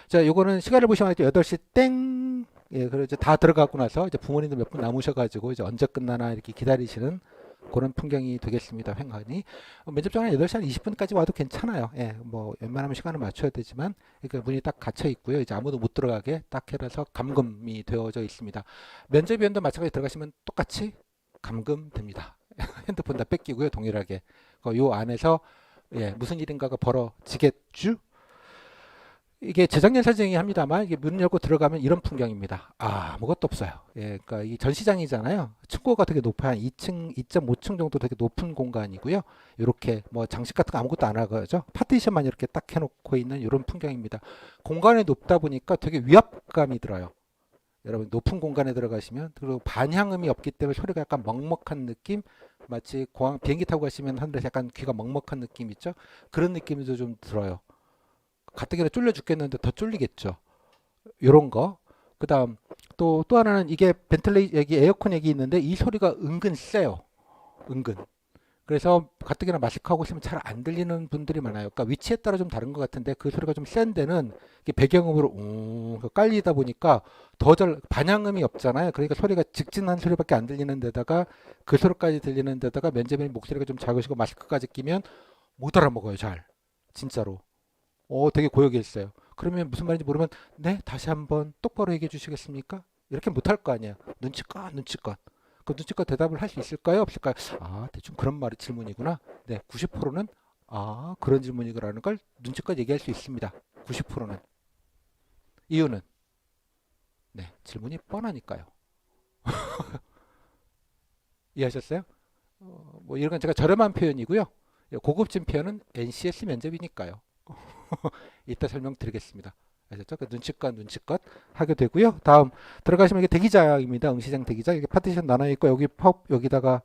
자, 요거는 시간을 보시면 8시 땡. 예, 그리고 이제 다 들어가고 나서 이제 부모님들 몇 분 남으셔가지고 이제 언제 끝나나 이렇게 기다리시는 그런 풍경이 되겠습니다. 횡간이 면접 전에 8시 한 20분까지 와도 괜찮아요. 예, 뭐 웬만하면 시간을 맞춰야 되지만 그러니까 문이 딱 닫혀 있고요. 이제 아무도 못 들어가게 딱 해서 감금이 되어져 있습니다. 면접위원도 마찬가지 들어가시면 똑같이 감금됩니다. 핸드폰 다 뺏기고요. 동일하게. 요 안에서 예, 무슨 일인가가 벌어지겠죠? 이게 재작년 사진이긴 합니다만 이게 문 열고 들어가면 이런 풍경입니다. 아무것도 없어요. 예, 그러니까 이 전시장이잖아요. 층고가 되게 높아요. 한 2층, 2.5층 정도 되게 높은 공간이고요. 이렇게 뭐 장식 같은 거 아무것도 안 하고요. 파티션만 이렇게 딱 해놓고 있는 이런 풍경입니다. 공간이 높다 보니까 되게 위압감이 들어요. 여러분 높은 공간에 들어가시면 그리고 반향음이 없기 때문에 소리가 약간 먹먹한 느낌, 마치 공항 비행기 타고 가시면 하늘에서 약간 귀가 먹먹한 느낌 있죠? 그런 느낌도 좀 들어요. 가뜩이나 쫄려 죽겠는데 더 쫄리겠죠. 요런 거. 그다음 또 하나는 이게 여기 에어컨 얘기 있는데 이 소리가 은근 세요. 은근. 그래서 가뜩이나 마스크하고 있으면 잘 안 들리는 분들이 많아요. 그러니까 위치에 따라 좀 다른 것 같은데 그 소리가 좀 센 데는 이게 배경음으로 깔리다 보니까 더 잘 반향음이 없잖아요. 그러니까 소리가 직진한 소리밖에 안 들리는 데다가 그 소리까지 들리는 데다가 면접인 목소리가 좀 작으시고 마스크까지 끼면 못 알아먹어요. 잘. 진짜로. 되게 고역이었어요. 그러면 무슨 말인지 모르면 네, 다시 한번 똑바로 얘기해 주시겠습니까? 이렇게 못할 거 아니야. 눈치껏 눈치껏. 그 눈치껏 대답을 할 수 있을까요? 없을까요? 대충 그런 말이 질문이구나. 네, 90%는 그런 질문이라는 걸 눈치껏 얘기할 수 있습니다. 90%는. 이유는 네, 질문이 뻔하니까요. 이해하셨어요? 뭐 이런 건 제가 저렴한 표현이고요. 고급진 표현은 NCS 면접이니까요. 이따 설명드리겠습니다. 아셨죠? 그 눈치껏 하게 되고요. 다음 들어가시면 이게 대기장입니다. 응시장 대기장. 이게 파티션 나눠 있고 여기 여기다가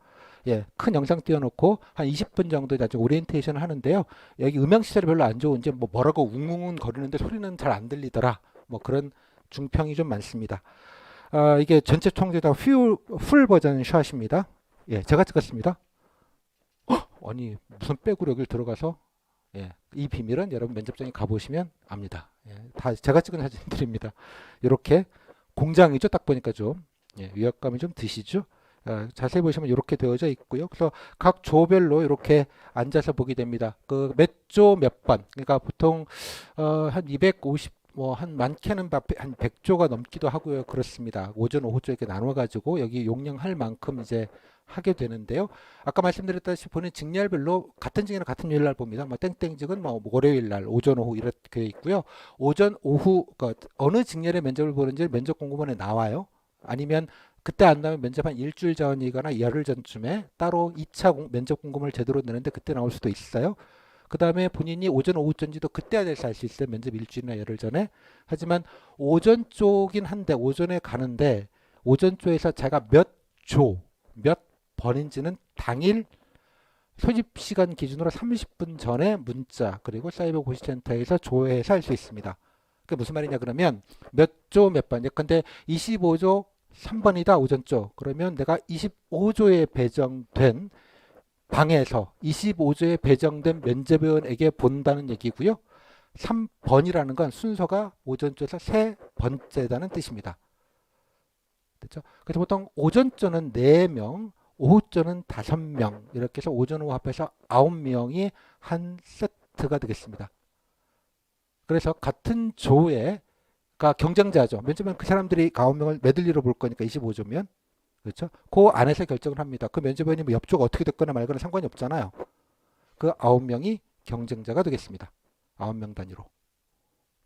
예, 큰 영상 띄워놓고 한 20분 정도 나중에 오리엔테이션을 하는데요. 여기 음향 시설이 별로 안 좋은지 뭐라고 웅웅은 거리는데 소리는 잘 안 들리더라. 뭐 그런 중평이 좀 많습니다. 이게 전체 총재 다 풀 버전 샷입니다. 예, 제가 찍었습니다. 아니 무슨 백으로 여기 들어가서 예, 이 비밀은 여러분 면접장에 가보시면 압니다. 예, 다 제가 찍은 사진들입니다. 이렇게 공장이죠. 딱 보니까 좀 위압감이 좀 드시죠. 자세히 보시면 이렇게 되어져 있고요. 그래서 각 조별로 이렇게 앉아서 보게 됩니다. 그 몇 조 몇 번. 그러니까 보통 한 250, 뭐 한 많게는 한 100조가 넘기도 하고요. 그렇습니다. 오전, 오후조 이렇게 나눠 가지고 여기 용량할 만큼 이제 하게 되는데요. 아까 말씀드렸다시피 본인 직렬별로 같은 직렬은 같은 요일 날 봅니다. 뭐 땡땡직은 뭐 월요일 날 오전 오후 이렇게 있고요. 오전 오후 그러니까 어느 직렬의 면접을 보는지 면접 공고문에 나와요. 아니면 그때 안 나오면 면접 한 일주일 전이거나 열흘 전쯤에 따로 2차 면접 공고문을 제대로 내는데 그때 나올 수도 있어요. 그 다음에 본인이 오전 오후전지도 그때야 돼서 알 수 있어요. 면접 일주일이나 열흘 전에. 하지만 오전 쪽인 한데 오전에 가는데 오전 쪽에서 제가 몇 번인지는 당일 소집 시간 기준으로 30분 전에 문자 그리고 사이버 고시센터에서 조회해서 할 수 있습니다. 그게 무슨 말이냐 그러면 몇 조 몇 번. 근데 25조 3번이다 오전쪽. 그러면 내가 25조에 배정된 방에서 25조에 배정된 면접위원에게 본다는 얘기고요. 3번이라는 건 순서가 오전조에서 세 번째다는 뜻입니다. 됐죠? 그래서 보통 오전조는 4명, 오후조는 5명 이렇게 해서 오전 오후 합해서 9명이 한 세트가 되겠습니다. 그래서 같은 조에 가 경쟁자죠. 면접은 그 사람들이 9명을 메들리로 볼 거니까 25조면 그렇죠? 그 안에서 결정을 합니다. 그 면접원이 뭐 옆조가 어떻게 됐거나 말거나 상관이 없잖아요. 그 9명이 경쟁자가 되겠습니다. 9명 단위로.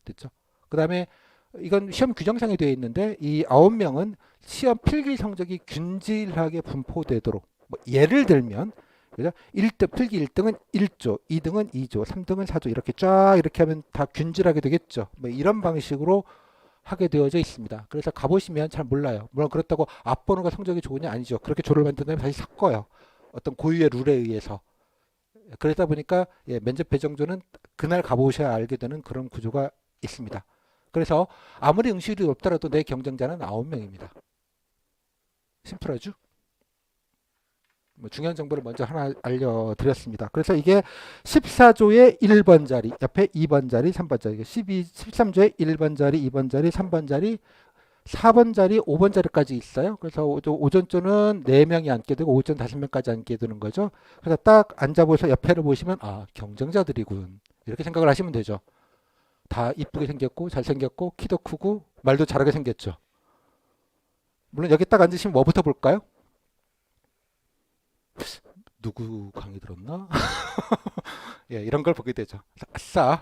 됐죠? 그 다음에 이건 시험 규정상에 되어 있는데 이 9명은 시험 필기 성적이 균질하게 분포되도록 뭐 예를 들면 그죠? 1등 필기 1등은 1조, 2등은 2조, 3등은 4조 이렇게 쫙 이렇게 하면 다 균질하게 되겠죠. 뭐 이런 방식으로 하게 되어져 있습니다. 그래서 가보시면 잘 몰라요. 물론 그렇다고 앞번호가 성적이 좋으냐 아니죠. 그렇게 조를 만든 다음에 다시 섞어요. 어떤 고유의 룰에 의해서. 그러다 보니까 예, 면접 배정조는 그날 가보셔야 알게 되는 그런 구조가 있습니다. 그래서 아무리 응시율이 높더라도 내 경쟁자는 9명입니다. 심플하죠? 뭐 중요한 정보를 먼저 하나 알려드렸습니다. 그래서 이게 14조의 1번 자리, 옆에 2번 자리, 3번 자리, 13조의 1번 자리, 2번 자리, 3번 자리, 4번 자리, 5번 자리까지 있어요. 그래서 오전조는 4명이 앉게 되고 오전 5명까지 앉게 되는 거죠. 그래서 딱 앉아보셔서 옆에를 보시면 아, 경쟁자들이군. 이렇게 생각을 하시면 되죠. 다 이쁘게 생겼고 잘생겼고 키도 크고 말도 잘하게 생겼죠. 물론 여기 딱 앉으시면 뭐부터 볼까요? 누구 강의 들었나? 예, 이런 걸 보게 되죠. 아싸.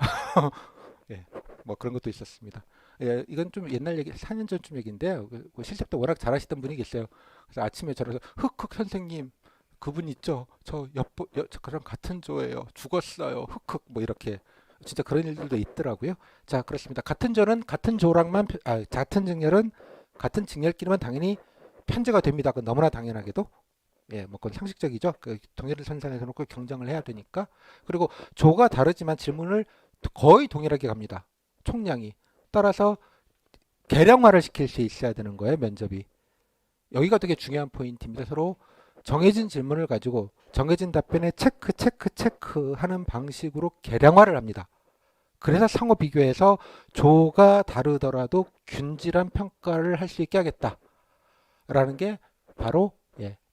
예, 뭐 그런 것도 있었습니다. 예, 이건 좀 옛날 얘기, 4년 전쯤 얘기인데요. 실습도 워낙 잘하시던 분이 계세요. 그래서 아침에 저러서 흑흑 선생님 그분 있죠? 저 그랑 같은 조예요. 죽었어요. 흑흑 뭐 이렇게 진짜 그런 일들도 있더라고요. 자, 그렇습니다. 같은 조는 같은 조랑만 같은 직렬은 같은 직렬끼리만 당연히 편제가 됩니다. 그 너무나 당연하게도. 예, 뭐 그건 상식적이죠. 그 동일한 선상에서 놓고 경쟁을 해야 되니까. 그리고 조가 다르지만 질문을 거의 동일하게 갑니다. 총량이. 따라서 계량화를 시킬 수 있어야 되는 거예요, 면접이. 여기가 되게 중요한 포인트입니다. 서로 정해진 질문을 가지고 정해진 답변에 체크 하는 방식으로 계량화를 합니다. 그래서 상호 비교해서 조가 다르더라도 균질한 평가를 할 수 있게 하겠다라는 게 바로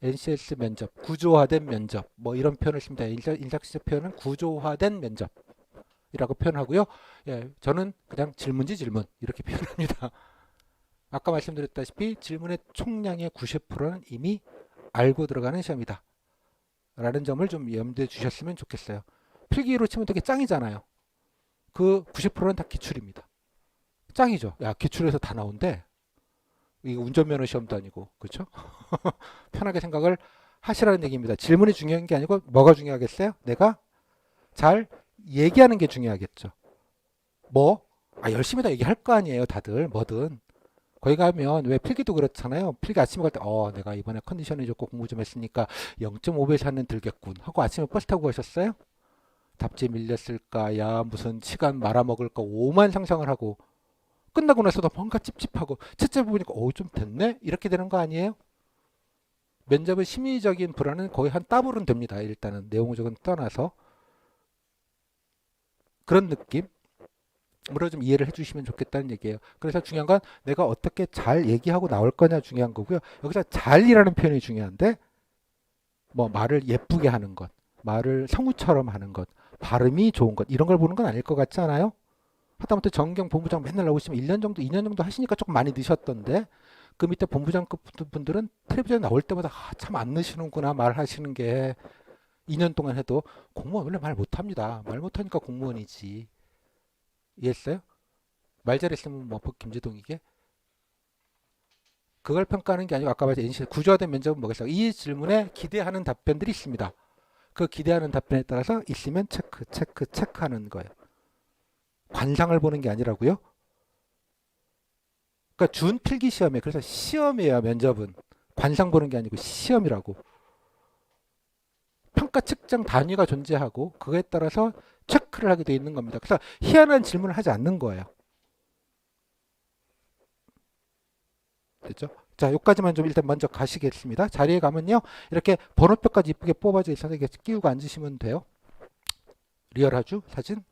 NCS 면접, 구조화된 면접, 뭐 이런 표현을 씁니다. 인사시스 표현은 구조화된 면접이라고 표현하고요. 예, 저는 그냥 질문지 질문 이렇게 표현합니다. 아까 말씀드렸다시피 질문의 총량의 90%는 이미 알고 들어가는 시험이다. 라는 점을 좀 염두에 주셨으면 좋겠어요. 필기로 치면 되게 짱이잖아요. 그 90%는 다 기출입니다. 짱이죠. 야, 기출에서 다 나온대. 이거 운전면허 시험도 아니고, 그렇죠? 편하게 생각을 하시라는 얘기입니다. 질문이 중요한 게 아니고 뭐가 중요하겠어요? 내가 잘 얘기하는 게 중요하겠죠. 뭐? 열심히 다 얘기할 거 아니에요, 다들. 뭐든. 거기 가면 왜 필기도 그렇잖아요. 필기 아침에 갈 때 내가 이번에 컨디션이 좋고 공부 좀 했으니까 0.5배차는 들겠군 하고 아침에 버스 타고 가셨어요? 답지 밀렸을까? 무슨 시간 말아먹을까? 오만 상상을 하고 끝나고 나서도 뭔가 찝찝하고 채점 보니까 좀 됐네? 이렇게 되는 거 아니에요? 면접의 심리적인 불안은 거의 한 따블은 됩니다. 일단은 내용적은 떠나서 그런 느낌? 으로 좀 이해를 해주시면 좋겠다는 얘기예요. 그래서 중요한 건 내가 어떻게 잘 얘기하고 나올 거냐 중요한 거고요. 여기서 잘이라는 표현이 중요한데 뭐 말을 예쁘게 하는 것, 말을 성우처럼 하는 것, 발음이 좋은 것 이런 걸 보는 건 아닐 것 같지 않아요? 하다못해 정경 본부장 맨날 나오시면 1년 정도, 2년 정도 하시니까 조금 많이 늦었던데 그 밑에 본부장급 분들은 텔레비전 나올 때마다 참 안 늦으시는구나 말하시는 게 2년 동안 해도 공무원 원래 말 못합니다. 말 못하니까 공무원이지. 이해했어요? 말 잘했으면 뭐 김재동이게 그걸 평가하는 게 아니고 아까 말했던 NC 구조화된 면접은 뭐겠어요? 이 질문에 기대하는 답변들이 있습니다. 그 기대하는 답변에 따라서 있으면 체크하는 거예요. 관상을 보는 게 아니라고요? 그러니까 준 필기 시험에 그래서 시험이에요. 면접은 관상 보는 게 아니고 시험이라고. 평가 측정 단위가 존재하고 그거에 따라서 체크를 하게 돼 있는 겁니다. 그래서 희한한 질문을 하지 않는 거예요. 됐죠? 자, 여기까지만 좀 일단 먼저 가시겠습니다. 자리에 가면요. 이렇게 번호표까지 이쁘게 뽑아져 있어서 이게 끼우고 앉으시면 돼요. 리얼하죠? 사진.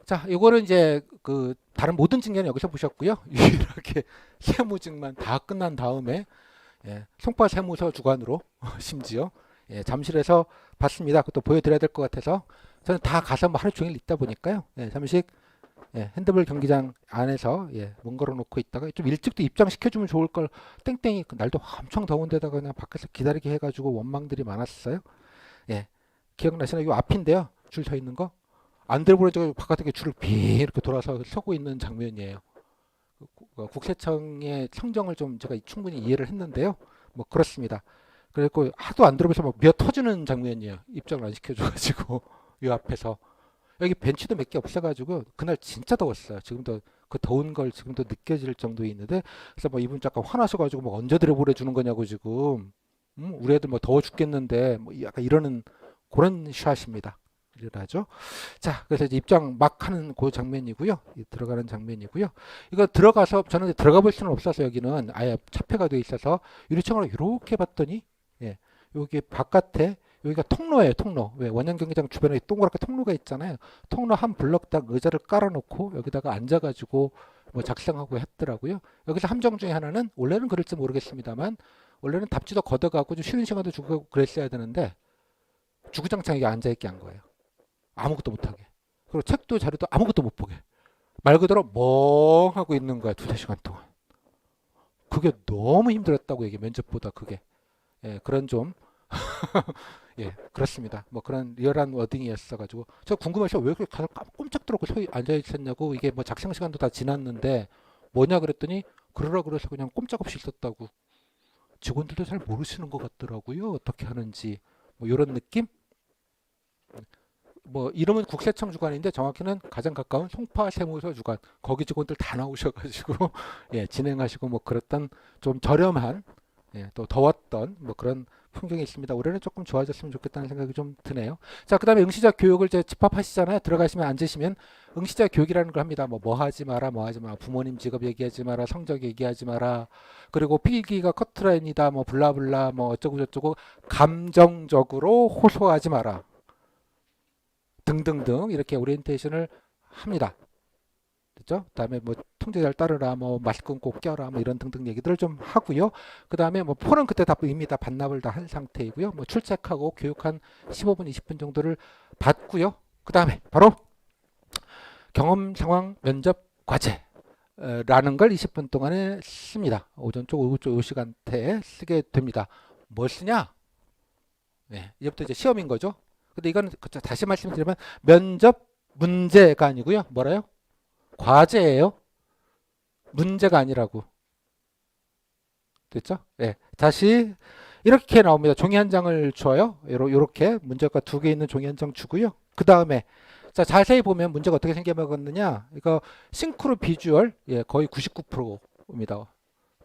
자, 요거는 이제 그 다른 모든 증명은 여기서 보셨고요. 이렇게 세무증만 다 끝난 다음에 송파 세무서 주관으로 심지어 잠실에서 봤습니다. 그것도 보여드려야 될 것 같아서 저는 다 가서 뭐 하루 종일 있다 보니까요. 잠시 핸드볼 경기장 안에서 문 걸어놓고 있다가 좀 일찍도 입장시켜주면 좋을 걸 땡땡이 날도 엄청 더운데다가 그냥 밖에서 기다리게 해가지고 원망들이 많았어요. 기억나시나요? 이 앞인데요. 줄 서 있는 거. 안 들어보내서 바깥에 줄을 비 이렇게 돌아서 서고 있는 장면이에요. 국세청의 청정을 좀 제가 충분히 이해를 했는데요. 뭐 그렇습니다. 그리고 하도 안 들어보셔서 막 미어 터지는 장면이에요. 입장을 안 시켜줘가지고 이 앞에서 여기 벤치도 몇 개 없어가지고 그날 진짜 더웠어요. 지금도 그 더운 걸 지금도 느껴질 정도에 있는데 그래서 뭐 이분 잠깐 화나셔가지고 뭐 언제 들어보내주는 거냐고 지금 우리 애들 뭐 더워 죽겠는데 뭐 약간 이러는 그런 샷입니다. 일어나죠. 자, 그래서 이제 입장 막 하는 그 장면이고요. 들어가는 장면이고요. 이거 들어가서 저는 들어가 볼 수는 없어서 여기는 아예 차폐가 되어 있어서 유리창으로 이렇게 봤더니 여기 바깥에 여기가 통로예요, 통로. 왜 원양 경기장 주변에 동그랗게 통로가 있잖아요. 통로 한 블럭 딱 의자를 깔아놓고 여기다가 앉아가지고 뭐 작성하고 했더라고요. 여기서 함정 중에 하나는 원래는 그럴지 모르겠습니다만 원래는 답지도 걷어가고 좀 쉬는 시간도 주고 그랬어야 되는데 주구장창 여기 앉아있게 한 거예요. 아무것도 못하게. 그리고 책도 자료도 아무것도 못 보게. 말 그대로 멍하고 있는 거야, 2~3시간 동안. 그게 너무 힘들었다고 얘기해, 면접보다 그게. 예, 그런 좀 예, 그렇습니다. 뭐 그런 리얼한 워딩이었어가지고 저 궁금해서 왜 그렇게 가서 꼼짝도 않고 서 앉아 있었냐고. 이게 뭐 작성 시간도 다 지났는데 뭐냐 그랬더니 그러라 그래서 그냥 꼼짝없이 있었다고. 직원들도 잘 모르시는 것 같더라고요. 어떻게 하는지 뭐 이런 느낌? 뭐 이름은 국세청 주관인데 정확히는 가장 가까운 송파 세무서 주관. 거기 직원들 다 나오셔가지고 예, 진행하시고 뭐 그랬던 좀 저렴한 예, 또 더웠던 뭐 그런 풍경이 있습니다. 올해는 조금 좋아졌으면 좋겠다는 생각이 좀 드네요. 자, 그다음에 응시자 교육을 이제 집합하시잖아요. 들어가시면 앉으시면 응시자 교육이라는 걸 합니다. 뭐 하지 마라, 뭐 하지 마, 부모님 직업 얘기하지 마라, 성적 얘기하지 마라. 그리고 필기가 커트라인이다, 뭐 블라블라, 뭐 어쩌고 저쩌고 감정적으로 호소하지 마라 등등등 이렇게 오리엔테이션을 합니다. 됐죠? 그다음에 뭐 통제 잘 따르라, 뭐 마스크는 꼭 껴라, 뭐 이런 등등 얘기들을 좀 하고요. 그다음에 뭐 폰은 그때 다 이미 다 반납을 다 한 상태이고요. 뭐 출첵하고 교육 한 15분, 20분 정도를 받고요. 그다음에 바로 경험 상황 면접 과제라는 걸 20분 동안에 씁니다. 오전 쪽, 오후 쪽 이 시간대에 쓰게 됩니다. 뭘 쓰냐? 네, 이제부터 이제 시험인 거죠. 근데 이거는 다시 말씀드리면 면접 문제가 아니고요. 뭐라요? 과제예요. 문제가 아니라고. 됐죠? 예. 다시 이렇게 나옵니다. 종이 한 장을 줘요. 요렇게 문제가 2개 있는 종이 한 장 주고요. 그 다음에 자, 자세히 보면 문제가 어떻게 생겨먹었느냐. 이거 싱크로 비주얼 예, 거의 99%입니다.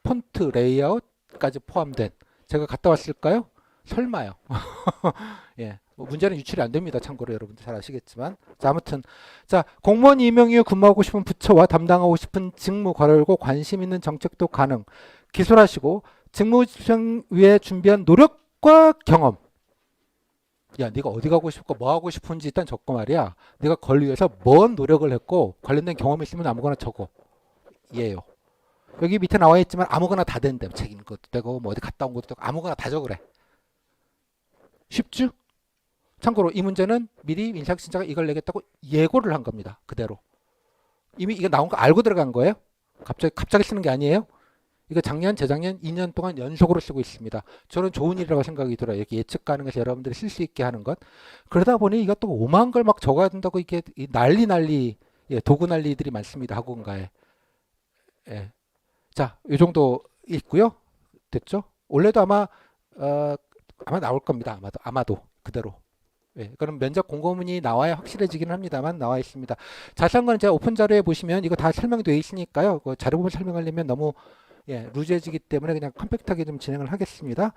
폰트 레이아웃까지 포함된. 제가 갔다 왔을까요? 설마요. 예. 뭐 문제는 유출이 안 됩니다. 참고로 여러분들 잘 아시겠지만. 자, 아무튼 자, 공무원 임용 이후 근무하고 싶은 부처와 담당하고 싶은 직무 괄호 관심 있는 정책도 가능. 기술하시고 직무 수행 위해 준비한 노력과 경험. 야, 네가 어디 가고 싶고 뭐 하고 싶은지 일단 적고 말이야. 네가 그걸 위해서 뭔 노력을 했고 관련된 경험이 있으면 아무거나 적어. 이에요. 여기 밑에 나와 있지만 아무거나 다 된대. 책 읽은 것도 되고 뭐 어디 갔다 온 것도 되고 아무거나 다 적으래. 쉽죠? 참고로 이 문제는 미리 인사혁신자가 이걸 내겠다고 예고를 한 겁니다. 그대로. 이미 이거 나온 거 알고 들어간 거예요. 갑자기 쓰는 게 아니에요. 이거 작년, 재작년 2년 동안 연속으로 쓰고 있습니다. 저는 좋은 일이라고 생각이 들어요. 이렇게 예측 가능해서 여러분들이 쓸 수 있게 하는 것. 그러다 보니 이것도 오만 걸 막 적어야 된다고 이게 난리 예, 도구 난리들이 많습니다. 학원가에. 예. 자, 이 정도 있고요. 됐죠? 원래도 아마 나올 겁니다. 아마도 그대로. 예, 그럼 면접 공고문이 나와야 확실해지긴 합니다만 나와 있습니다. 자세한 건 제가 오픈 자료에 보시면 이거 다 설명되어 있으니까요. 그 자료 부분 설명하려면 너무 예, 루즈해지기 때문에 그냥 컴팩트하게 좀 진행을 하겠습니다.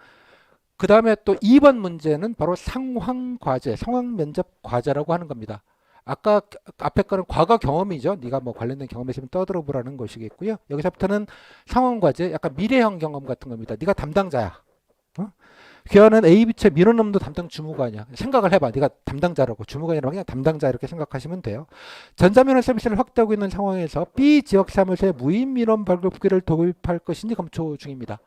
그 다음에 또 2번 문제는 바로 상황 과제, 상황 면접 과제라고 하는 겁니다. 아까 앞에 거는 과거 경험이죠. 네가 뭐 관련된 경험이 있으면 떠들어 보라는 것이겠고요. 여기서부터는 상황 과제, 약간 미래형 경험 같은 겁니다. 네가 담당자야. 어? 귀하는 A비체 민원업무 담당 주무관이야. 생각을 해봐. 네가 담당자라고. 주무관이라고 그냥 담당자 이렇게 생각하시면 돼요. 전자민원 서비스를 확대하고 있는 상황에서 B 지역 사무소에 무인 민원 발급기를 도입할 것인지 검토 중입니다.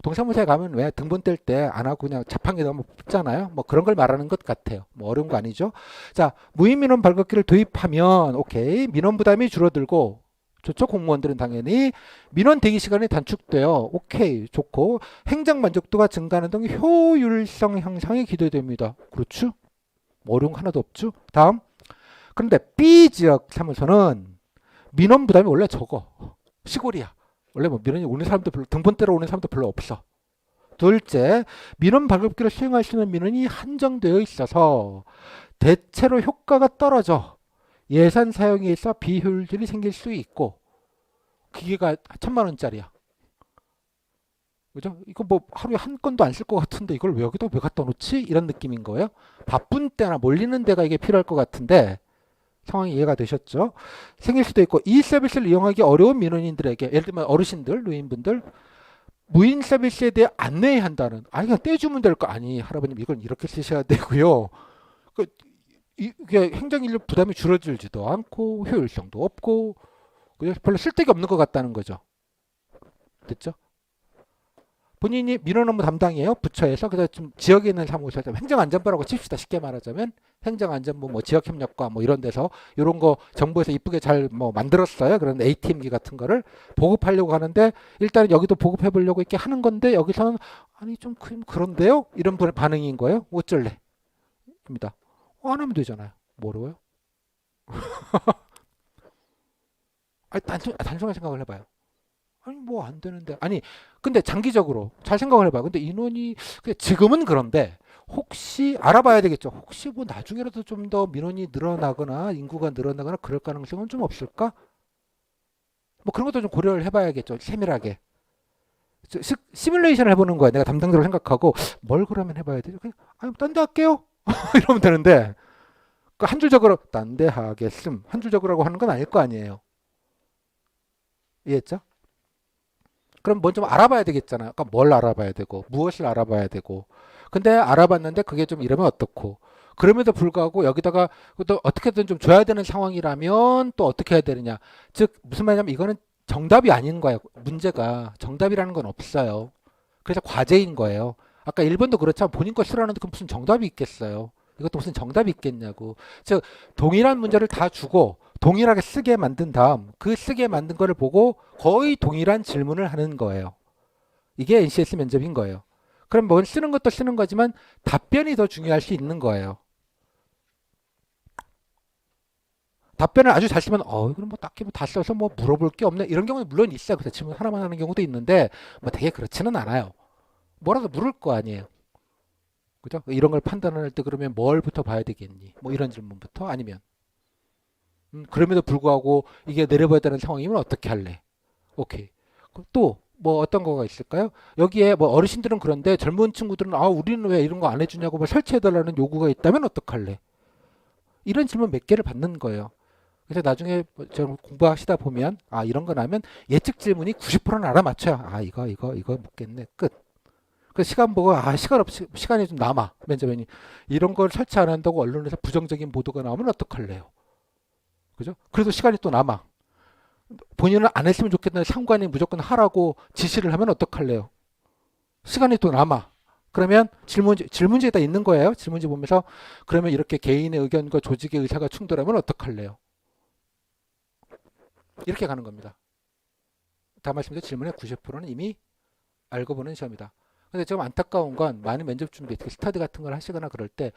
동사무소에 가면 왜 등본 뗄 때 안 하고 그냥 자판기 넣으면 뽑잖아요. 뭐 그런 걸 말하는 것 같아요. 뭐 어려운 거 아니죠. 자, 무인 민원 발급기를 도입하면 오케이. 민원 부담이 줄어들고 좋죠. 공무원들은 당연히 민원 대기 시간이 단축돼요. 오케이, 좋고 행정 만족도가 증가하는 등 효율성 향상이 기대됩니다. 그렇죠? 뭐 어려운 거 하나도 없죠. 다음. 그런데 B 지역 사무소는 민원 부담이 원래 적어. 시골이야. 원래 뭐 민원이 오는 사람도 별로, 등본 떼러 오는 사람도 별로 없어. 둘째, 민원 발급기를 수행할 수 있는 민원이 한정되어 있어서 대체로 효과가 떨어져 예산 사용에 있어 비효율들이 생길 수 있고 기계가 1,000만 원짜리야. 그죠? 이거 뭐 하루에 한 건도 안 쓸 것 같은데 이걸 왜 여기다 왜 갖다 놓지? 이런 느낌인 거예요. 바쁜 때나 몰리는 데가 이게 필요할 것 같은데 상황이 이해가 되셨죠? 생길 수도 있고 이 서비스를 이용하기 어려운 민원인들에게 예를 들면 어르신들, 노인분들 무인 서비스에 대해 안내한다는. 아니 그냥 떼주면 될 거 아니 할아버님 이건 이렇게 쓰셔야 되고요. 그 이게 행정인력 부담이 줄어들지도 않고 효율성도 없고 그냥 별로 쓸데가 없는 것 같다는 거죠. 됐죠? 본인이 민원 업무 담당이에요. 부처에서. 그래서 좀 지역에 있는 사무소에서 행정안전부라고 칩시다. 쉽게 말하자면 행정안전부 뭐 지역협력과 뭐 이런 데서 이런 거 정부에서 이쁘게 잘 뭐 만들었어요. 그런 ATM기 같은 거를 보급하려고 하는데 일단 여기도 보급해 보려고 이렇게 하는 건데 여기서는 아니 좀 그런데요? 이런 반응인 거예요. 어쩔래? 입니다. 안 하면 되잖아요. 뭐 어려워요? 아니 단순하게 생각을 해봐요. 아니 뭐 안 되는데 아니 근데 장기적으로 잘 생각을 해봐. 근데 인원이 지금은 그런데 혹시 알아봐야 되겠죠. 혹시 뭐 나중에라도 좀 더 민원이 늘어나거나 인구가 늘어나거나 그럴 가능성은 좀 없을까? 뭐 그런 것도 좀 고려를 해봐야겠죠. 세밀하게 시뮬레이션을 해보는 거야. 내가 담당자로 생각하고 뭘 그러면 해봐야 되죠. 그냥 아니 딴 데 할게요. 이러면 되는데 그 한 줄적으로 딴 데 하겠음 한 줄적으로라고 하는 건 아닐 거 아니에요. 이해했죠? 그럼 먼저 알아봐야 되겠잖아요. 그러니까 뭘 알아봐야 되고 무엇을 알아봐야 되고. 근데 알아봤는데 그게 좀 이러면 어떻고. 그럼에도 불구하고 여기다가 또 어떻게든 좀 줘야 되는 상황이라면 또 어떻게 해야 되느냐. 즉 무슨 말이냐면 이거는 정답이 아닌 거예요. 문제가 정답이라는 건 없어요. 그래서 과제인 거예요. 아까 1번도 그렇지만 본인 거 쓰라는데 그 무슨 정답이 있겠어요. 이것도 무슨 정답이 있겠냐고. 즉 동일한 문제를 다 주고 동일하게 쓰게 만든 다음 그 쓰게 만든 거를 보고 거의 동일한 질문을 하는 거예요. 이게 NCS 면접인 거예요. 그럼 뭐 쓰는 것도 쓰는 거지만 답변이 더 중요할 수 있는 거예요. 답변을 아주 잘 쓰면 그럼 뭐 딱히 뭐 다 써서 뭐 물어볼 게 없네 이런 경우는 물론 있어요. 그래서 질문 하나만 하는 경우도 있는데 뭐 되게 그렇지는 않아요. 뭐라도 물을 거 아니에요. 그죠? 이런 걸 판단할 때 그러면 뭘부터 봐야 되겠니? 뭐 이런 질문부터 아니면 그럼에도 불구하고 이게 내려봐야 되는 상황이면 어떻게 할래? 오케이. 또 뭐 어떤 거가 있을까요? 여기에 뭐 어르신들은 그런데 젊은 친구들은 우리는 왜 이런 거 안 해주냐고 뭐 설치해달라는 요구가 있다면 어떡할래? 이런 질문 몇 개를 받는 거예요. 그래서 나중에 좀 공부하시다 보면 이런 거 나면 예측 질문이 90%는 알아맞혀요. 이거 묻겠네. 끝. 그 시간 보고 시간이 좀 남아. 면접관이 이런 걸 설치 안 한다고 언론에서 부정적인 보도가 나오면 어떡할래요? 그죠? 그래도 시간이 또 남아. 본인은 안 했으면 좋겠는데 상관이 무조건 하라고 지시를 하면 어떡할래요? 시간이 또 남아. 그러면 질문지에다 있는 거예요. 질문지 보면서 그러면 이렇게 개인의 의견과 조직의 의사가 충돌하면 어떡할래요? 이렇게 가는 겁니다. 다 말씀드린 질문의 90%는 이미 알고 보는 시험이다. 근데 좀 안타까운 건 많은 면접 준비, 특히 스터디 같은 걸 하시거나 그럴 때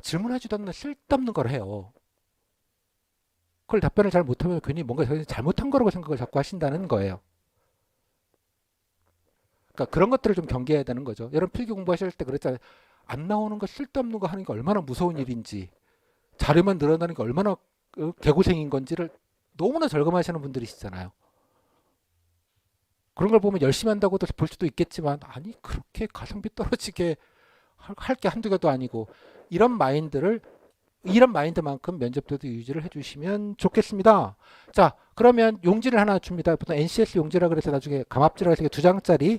질문하지도 않는 쓸데없는 걸 해요. 그걸 답변을 잘 못하면 괜히 뭔가 잘못한 거라고 생각을 자꾸 하신다는 거예요. 그러니까 그런 것들을 좀 경계해야 되는 거죠. 여러분 필기 공부하실 때 그랬잖아요. 안 나오는 거 쓸데없는 거 하는 게 얼마나 무서운 일인지 자료만 늘어나는 게 얼마나 개고생인 건지를 너무나 절감하시는 분들이시잖아요. 그런 걸 보면 열심히 한다고도 볼 수도 있겠지만 아니 그렇게 가성비 떨어지게 할 게 한두 개도 아니고 이런 마인드만큼 면접 때도 유지를 해주시면 좋겠습니다. 자, 그러면 용지를 하나 줍니다. 보통 NCS 용지라 그래서 나중에 감압지라 해서 2장짜리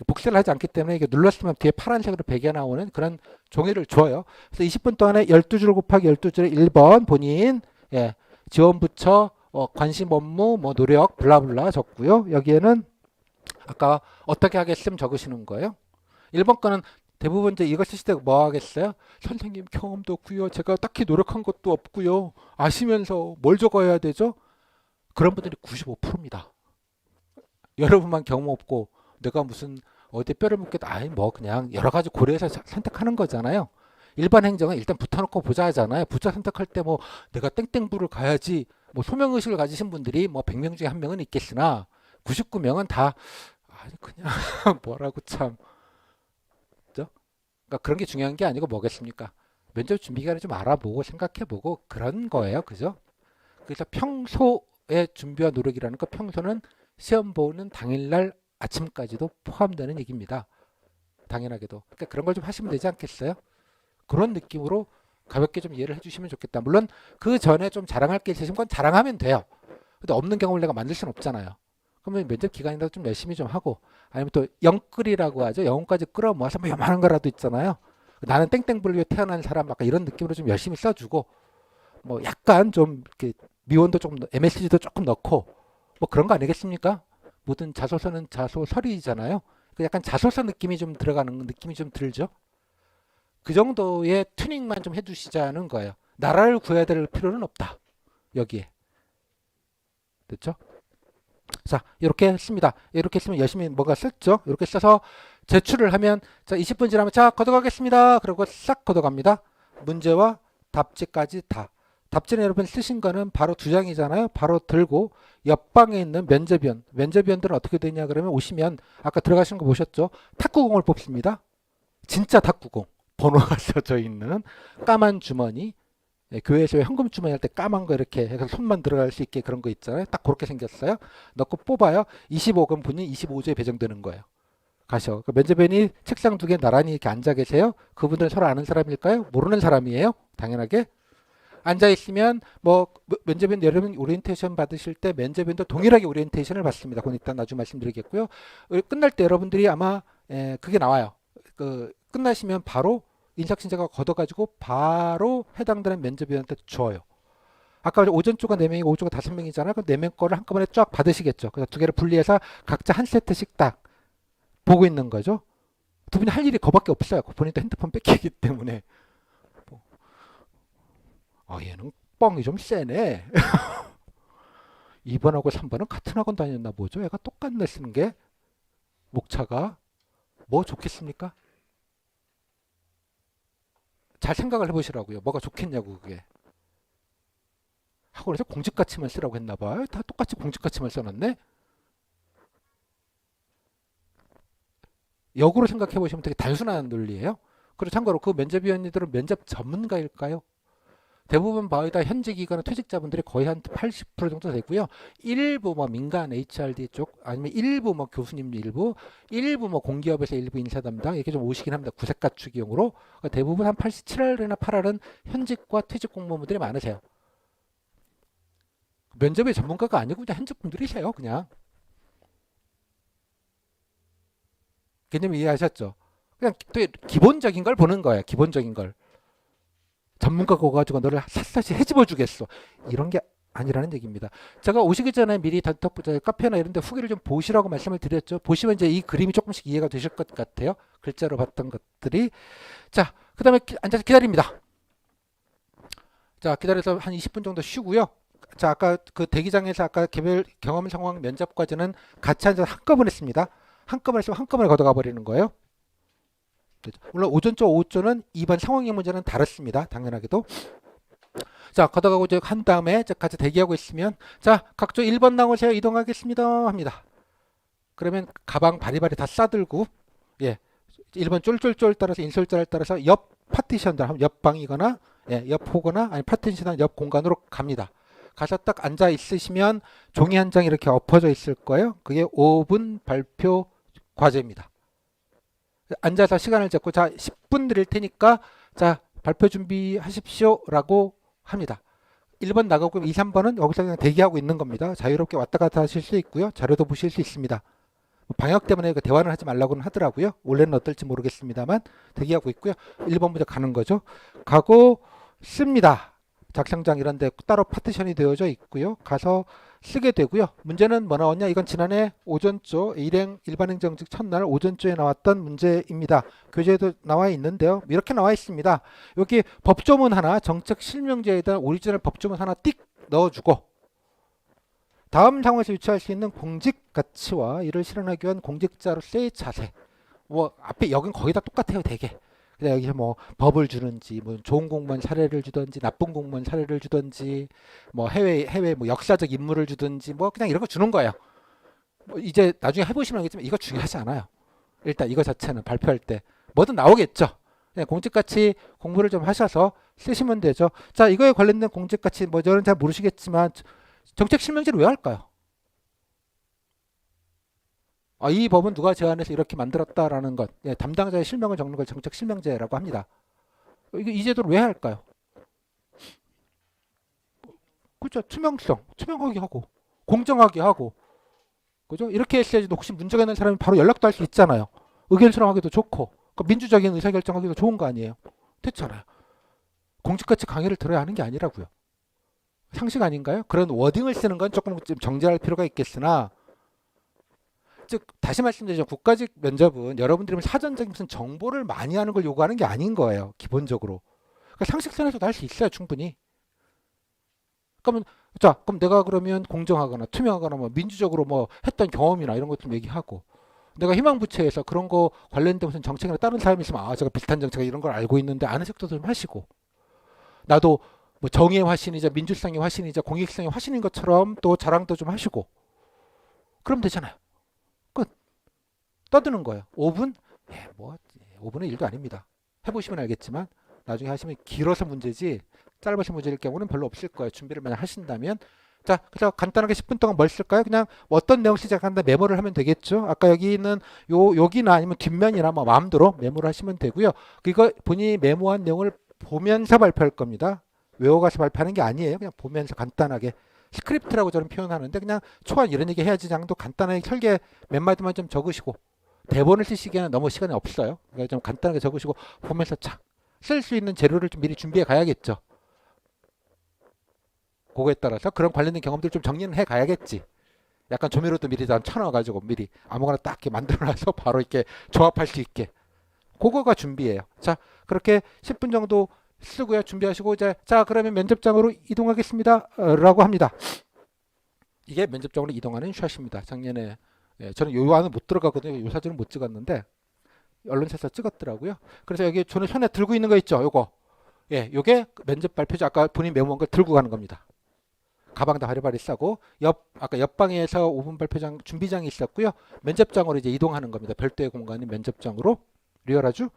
복사를 하지 않기 때문에 이게 눌렀으면 뒤에 파란색으로 배겨 나오는 그런 종이를 줘요. 그래서 20분 동안에 12줄 곱하기 12줄에 1번 본인 지원 부처 관심 업무 뭐 노력 블라블라 적고요. 여기에는 아까 어떻게 하겠음 적으시는 거예요. 1번 거는 대부분 이제 이거 쓰실 때 뭐 하겠어요? 선생님 경험도 없고요. 제가 딱히 노력한 것도 없고요. 아시면서 뭘 적어야 되죠? 그런 분들이 95%입니다. 여러분만 경험 없고 내가 무슨 어디 뼈를 묻겠다. 뭐 그냥 여러 가지 고려해서 선택하는 거잖아요. 일반 행정은 일단 붙어놓고 보자 하잖아요. 붙여 선택할 때 뭐 내가 땡땡부를 가야지 뭐 소명의식을 가지신 분들이 뭐 100명 중에 한 명은 있겠으나 99명은 다 그냥 뭐라고 참 그러니까 그런 게 중요한 게 아니고 뭐겠습니까? 면접 준비 기간을 좀 알아보고 생각해보고 그런 거예요. 그죠? 그래서 평소의 준비와 노력이라는 거 평소는 시험 보는 당일날 아침까지도 포함되는 얘기입니다. 당연하게도. 그러니까 그런 걸 좀 하시면 되지 않겠어요? 그런 느낌으로 가볍게 좀 이해를 해주시면 좋겠다. 물론 그 전에 좀 자랑할 게 있으신 건 자랑하면 돼요. 근데 없는 경험을 내가 만들 수는 없잖아요. 그러면 면접 기간이라도 좀 열심히 좀 하고 아니면 또 영끌이라고 하죠. 영혼까지 끌어모아서 뭐 요만한 거라도 있잖아요. 나는 땡땡부를 위해 태어난 사람 약간 이런 느낌으로 좀 열심히 써주고 뭐 약간 좀 이렇게 미원도 조금 MSG도 조금 넣고 뭐 그런 거 아니겠습니까? 모든 자소서는 자소설이잖아요. 그 약간 자소서 느낌이 좀 들어가는 느낌이 좀 들죠. 그 정도의 튜닝만 좀 해주시자는 거예요. 나라를 구해야 될 필요는 없다. 여기에. 됐죠? 자, 이렇게 했습니다. 이렇게 했으면 열심히 뭐가 썼죠? 이렇게 써서 제출을 하면 자, 20분 지나면 자, 걷어가겠습니다. 그리고 싹 걷어갑니다. 문제와 답지까지 다. 답지는 여러분 쓰신 거는 바로 두 장이잖아요. 바로 들고 옆방에 있는 면접위원. 면접위원들은 어떻게 되냐 그러면 오시면 아까 들어가신 거 보셨죠? 탁구공을 뽑습니다. 진짜 탁구공. 번호가 써져 있는 까만 주머니. 예, 교회에서 현금 주머니 할 때 까만 거 이렇게 해서 손만 들어갈 수 있게 그런 거 있잖아요. 딱 그렇게 생겼어요. 넣고 뽑아요. 25금 분이 25조에 배정되는 거예요. 가셔. 그 면접관이 책상 두 개 나란히 이렇게 앉아 계세요. 그분들은 서로 아는 사람일까요? 모르는 사람이에요. 당연하게. 앉아 있으면 뭐 면접관 여러분 오리엔테이션 받으실 때 면접관도 동일하게 오리엔테이션을 받습니다. 그건 일단 나중에 말씀드리겠고요. 끝날 때 여러분들이 아마 그게 나와요. 그 끝나시면 바로 인사신자가 걷어가지고 바로 해당되는 면접위원한테 줘요. 아까 오전 조가 4명이고 오후 조가 5명이잖아요. 그럼 4명 거를 한꺼번에 쫙 받으시겠죠. 그래서 두 개를 분리해서 각자 한 세트씩 딱 보고 있는 거죠. 두 분이 할 일이 그거밖에 없어요. 본인도 핸드폰 뺏기기 때문에. 얘는 뻥이 좀 세네. 2번하고 3번은 같은 학원 다녔나 보죠. 얘가 똑같네 쓰는 게. 목차가 뭐 좋겠습니까? 잘 생각을 해보시라고요. 뭐가 좋겠냐고 그게. 학원에서 공직가치만 쓰라고 했나 봐요. 다 똑같이 공직가치만 써놨네. 역으로 생각해 보시면 되게 단순한 논리예요. 그리고 참고로 그 면접위원님들은 면접 전문가일까요? 대부분 거의 다 현직이거나 퇴직자분들이 거의 한 80% 정도 되고요. 일부 뭐 민간 HRD 쪽 아니면 일부 뭐 교수님 일부 뭐 공기업에서 일부 인사 담당 이렇게 좀 오시긴 합니다. 구색 갖추기용으로. 그러니까 대부분 한 87할이나 8할은 현직과 퇴직 공무원분들이 많으세요. 면접의 전문가가 아니고 그냥 현직 분들이세요. 그냥. 개념 이해하셨죠? 그냥 또 기본적인 걸 보는 거예요. 기본적인 걸. 전문가가 와가지고 너를 샅샅이 헤집어 주겠어. 이런 게 아니라는 얘기입니다. 제가 오시기 전에 미리 카페나 이런 데 후기를 좀 보시라고 말씀을 드렸죠. 보시면 이제 이 그림이 조금씩 이해가 되실 것 같아요. 글자로 봤던 것들이. 자, 그 다음에 앉아서 기다립니다. 자, 기다려서 한 20분 정도 쉬고요. 자, 아까 그 대기장에서 아까 개별 경험 상황 면접까지는 같이 앉아서 한꺼번에 했습니다. 한꺼번에 했으면 한꺼번에 걷어가 버리는 거예요. 물론 오전조, 오후조는 2번 상황형 문제는 다릅니다. 당연하게도. 자, 걷어가고 이제 한 다음에 같이 대기하고 있으면 자, 각조 1번 나오세요. 이동하겠습니다. 합니다. 그러면 가방 바리바리 다 싸들고 예, 1번 쫄쫄쫄 따라서 인솔자를 따라서 옆 파티션들, 옆 방이거나 예, 옆 호거나 아니 파티션 옆 공간으로 갑니다. 가서 딱 앉아 있으시면 종이 한 장 이렇게 엎어져 있을 거예요. 그게 5분 발표 과제입니다. 앉아서 시간을 잡고 자 10분 드릴 테니까 자 발표 준비하십시오라고 합니다. 1번 나가고 2, 3번은 여기서 그냥 대기하고 있는 겁니다. 자유롭게 왔다 갔다 하실 수 있고요. 자료도 보실 수 있습니다. 방역 때문에 그 대화를 하지 말라고는 하더라고요. 원래는 어떨지 모르겠습니다만 대기하고 있고요. 1번 문제 가는 거죠. 가고 씁니다. 작성장 이런 데 따로 파티션이 되어져 있고요. 가서 쓰게 되고요. 문제는 뭐 나왔냐? 이건 지난해 오전조 일행 일반행정직 첫날 오전조에 나왔던 문제입니다. 교재에도 나와 있는데요. 이렇게 나와 있습니다. 여기 법조문 하나, 정책 실명제에다 오리지널 법조문 하나 띡 넣어주고 다음 상황에서 유추할 수 있는 공직 가치와 이를 실현하기 위한 공직자로서의 자세. 뭐 앞에 여긴 거의 다 똑같아요, 되게. 그냥 여기서 뭐 법을 주는지, 뭐 좋은 공무원 사례를 주든지, 나쁜 공무원 사례를 주든지, 뭐 해외 뭐 역사적 인물을 주든지, 뭐 그냥 이런 거 주는 거예요. 뭐 이제 나중에 해보시면 알겠지만 이거 중요하지 않아요. 일단 이거 자체는 발표할 때 뭐든 나오겠죠. 그냥 공직가치 공부를 좀 하셔서 쓰시면 되죠. 자, 이거에 관련된 공직가치 뭐 저는 잘 모르시겠지만 정책 실명제를 왜 할까요? 이 법은 누가 제안해서 이렇게 만들었다라는 것, 예, 담당자의 실명을 적는 걸 정책 실명제라고 합니다. 이 제도를 왜 할까요? 그렇죠. 투명성, 투명하게 하고, 공정하게 하고, 그죠? 이렇게 했어야지 혹시 문제가 있는 사람이 바로 연락도 할 수 있잖아요. 의견 수렴하기도 좋고 그러니까 민주적인 의사결정하기도 좋은 거 아니에요. 됐잖아요. 공직같이 강의를 들어야 하는 게 아니라고요. 상식 아닌가요? 그런 워딩을 쓰는 건 조금 좀 정제할 필요가 있겠으나 즉 다시 말씀드리죠. 국가직 면접은 여러분들이 사전적인 무슨 정보를 많이 하는 걸 요구하는 게 아닌 거예요. 기본적으로. 그러니까 상식선에서도 할 수 있어요. 충분히. 그러면 자, 그럼 내가 그러면 공정하거나 투명하거나 뭐 민주적으로 뭐 했던 경험이나 이런 것 좀 얘기하고 내가 희망부처에서 그런 거 관련된 무슨 정책이나 다른 사람이 있으면 아, 제가 비슷한 정책 이런 걸 알고 있는데 아는 척도 좀 하시고 나도 뭐 정의의 화신이자 민주성의 화신이자 공익성의 화신인 것처럼 또 자랑도 좀 하시고 그럼 되잖아요. 끝. 떠드는 거예요. 5분? 예, 뭐 5분은 일도 아닙니다. 해보시면 알겠지만 나중에 하시면 길어서 문제지 짧아서 문제일 경우는 별로 없을 거예요. 준비를 만약 하신다면. 자, 그래서 간단하게 10분 동안 뭘 쓸까요? 그냥 어떤 내용 시작한다 메모를 하면 되겠죠. 아까 여기 있는 여기나 아니면 뒷면이나 뭐 마음대로 메모를 하시면 되고요. 이거 본인이 메모한 내용을 보면서 발표할 겁니다. 외워가서 발표하는 게 아니에요. 그냥 보면서 간단하게 스크립트라고 저는 표현하는데 그냥 초안 이런 얘기 해야지 장도 간단하게 설계 몇 마디만 좀 적으시고 대본을 쓰시기에는 너무 시간이 없어요. 그러니까 좀 간단하게 적으시고 보면서 착 쓸 수 있는 재료를 좀 미리 준비해 가야겠죠. 그거에 따라서 그런 관련된 경험들 좀 정리는 해 가야겠지. 약간 조미료도 미리 다 쳐놔가지고 미리 아무거나 딱 이렇게 만들어놔서 바로 이렇게 조합할 수 있게. 그거가 준비예요. 자, 그렇게 10분 정도 쓰고요. 준비하시고 이제 자 그러면 면접장으로 이동하겠습니다. 라고 합니다. 이게 면접장으로 이동하는 샷입니다. 작년에 저는 요 안에 못 들어가거든요. 요 사진은 못 찍었는데 언론사에서 찍었더라고요. 그래서 여기 저는 손에 들고 있는 거 있죠. 요거. 예, 요게 면접 발표지 아까 본인 메모한 걸 들고 가는 겁니다. 가방도 바리바리 싸고 아까 옆방에서 5분 발표장 준비장이 있었고요. 면접장으로 이제 이동하는 겁니다. 별도의 공간인 면접장으로 리얼하죠?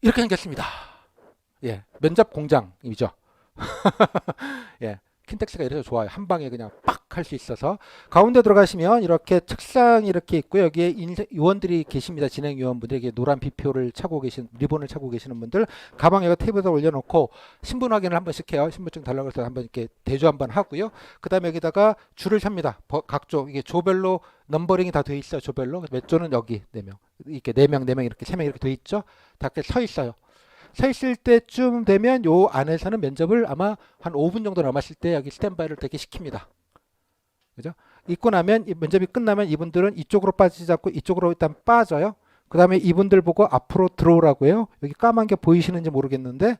이렇게 생겼습니다. 예, 면접 공장이죠. 예, 킨텍스가 이래서 좋아요. 한 방에 그냥 빡 할 수 있어서 가운데 들어가시면 이렇게 책상이 이렇게 있고요. 여기에 요원들이 계십니다. 진행요원분들 에게 노란 비표를 차고 계신 리본을 차고 계시는 분들 가방에 테이블에다 올려놓고 신분 확인을 한 번씩 해요. 신분증 달라고 해서 한번 이렇게 대조 한번 하고요. 그 다음에 여기다가 줄을 섭니다. 각조 이게 조별로 넘버링이 다 돼 있어요. 조별로 몇 조는 여기 4명 이렇게 4명 이렇게 3명 이렇게 돼 있죠. 다 이렇게 서 있어요. 서 있을 때쯤 되면 요 안에서는 면접을 아마 한 5분 정도 남았을 때 여기 스탠바이를 되게 시킵니다. 그죠? 있고 나면 면접이 끝나면 이분들은 이쪽으로 빠지지 않고 이쪽으로 일단 빠져요. 그 다음에 이분들 보고 앞으로 들어오라고 해요. 여기 까만 게 보이시는지 모르겠는데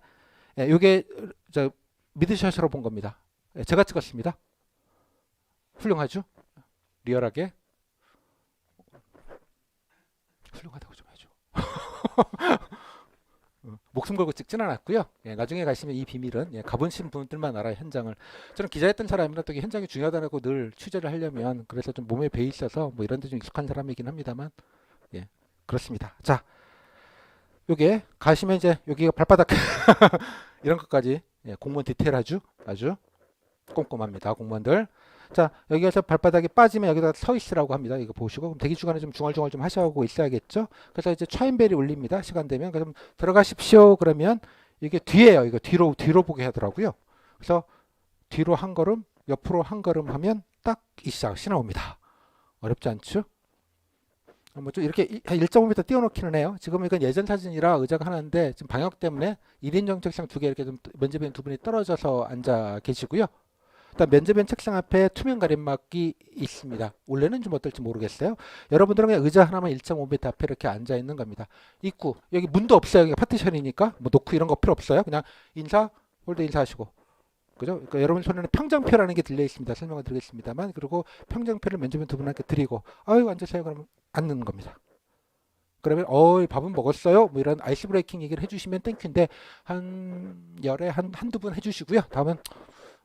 예, 이게 저 미드샷으로 본 겁니다. 예, 제가 찍었습니다. 훌륭하죠? 리얼하게 훌륭하다고 좀 해줘. 목숨 걸고 찍진 않았고요. 예, 나중에 가시면 이 비밀은 가보신 분들만 알아요. 현장을. 저는 기자였던 사람이라 또 현장이 중요하다고 늘 취재를 하려면 그래서 좀 몸에 배 있어서 뭐 이런 데 좀 익숙한 사람이긴 합니다만 예, 그렇습니다. 자, 요게 가시면 이제 여기가 발바닥 이런 것까지 공무원 디테일하죠. 아주 꼼꼼합니다. 공무원들. 자, 여기에서 발바닥이 빠지면 여기다 서 있으라고 합니다. 이거 보시고 그럼 대기 주간에 좀 중얼중얼 좀 하셔고 있어야겠죠. 그래서 이제 차인벨이 울립니다. 시간 되면 그럼 들어가십시오. 그러면 이게 뒤에요. 이거 뒤로 보게 하더라고요. 그래서 뒤로 한 걸음, 옆으로 한 걸음 하면 딱 이 시작이 나옵니다. 어렵지 않죠? 뭐 좀 이렇게 1.5m 띄워놓기는 해요. 지금 이건 예전 사진이라 의자가 하나인데 지금 방역 때문에 1인용 책상 2개 이렇게 좀 면접인 2분이 떨어져서 앉아 계시고요. 일단 면접인 책상 앞에 투명 가림막이 있습니다. 원래는 좀 어떨지 모르겠어요. 여러분들은 그냥 의자 하나만 1.5m 앞에 이렇게 앉아 있는 겁니다. 입구 여기 문도 없어요. 여기 파티션이니까 뭐 놓고 이런 거 필요 없어요. 그냥 홀드 인사하시고 그죠? 그러니까 여러분 손에는 평정표라는 게 들려 있습니다. 설명을 드리겠습니다만 그리고 평정표를 면접인 2분한테 드리고 아유 앉으세요. 그러면 앉는 겁니다. 그러면 밥은 먹었어요? 뭐 이런 아이스 브레이킹 얘기를 해주시면 땡큐인데 한 열에 한두 분 해주시고요. 다음은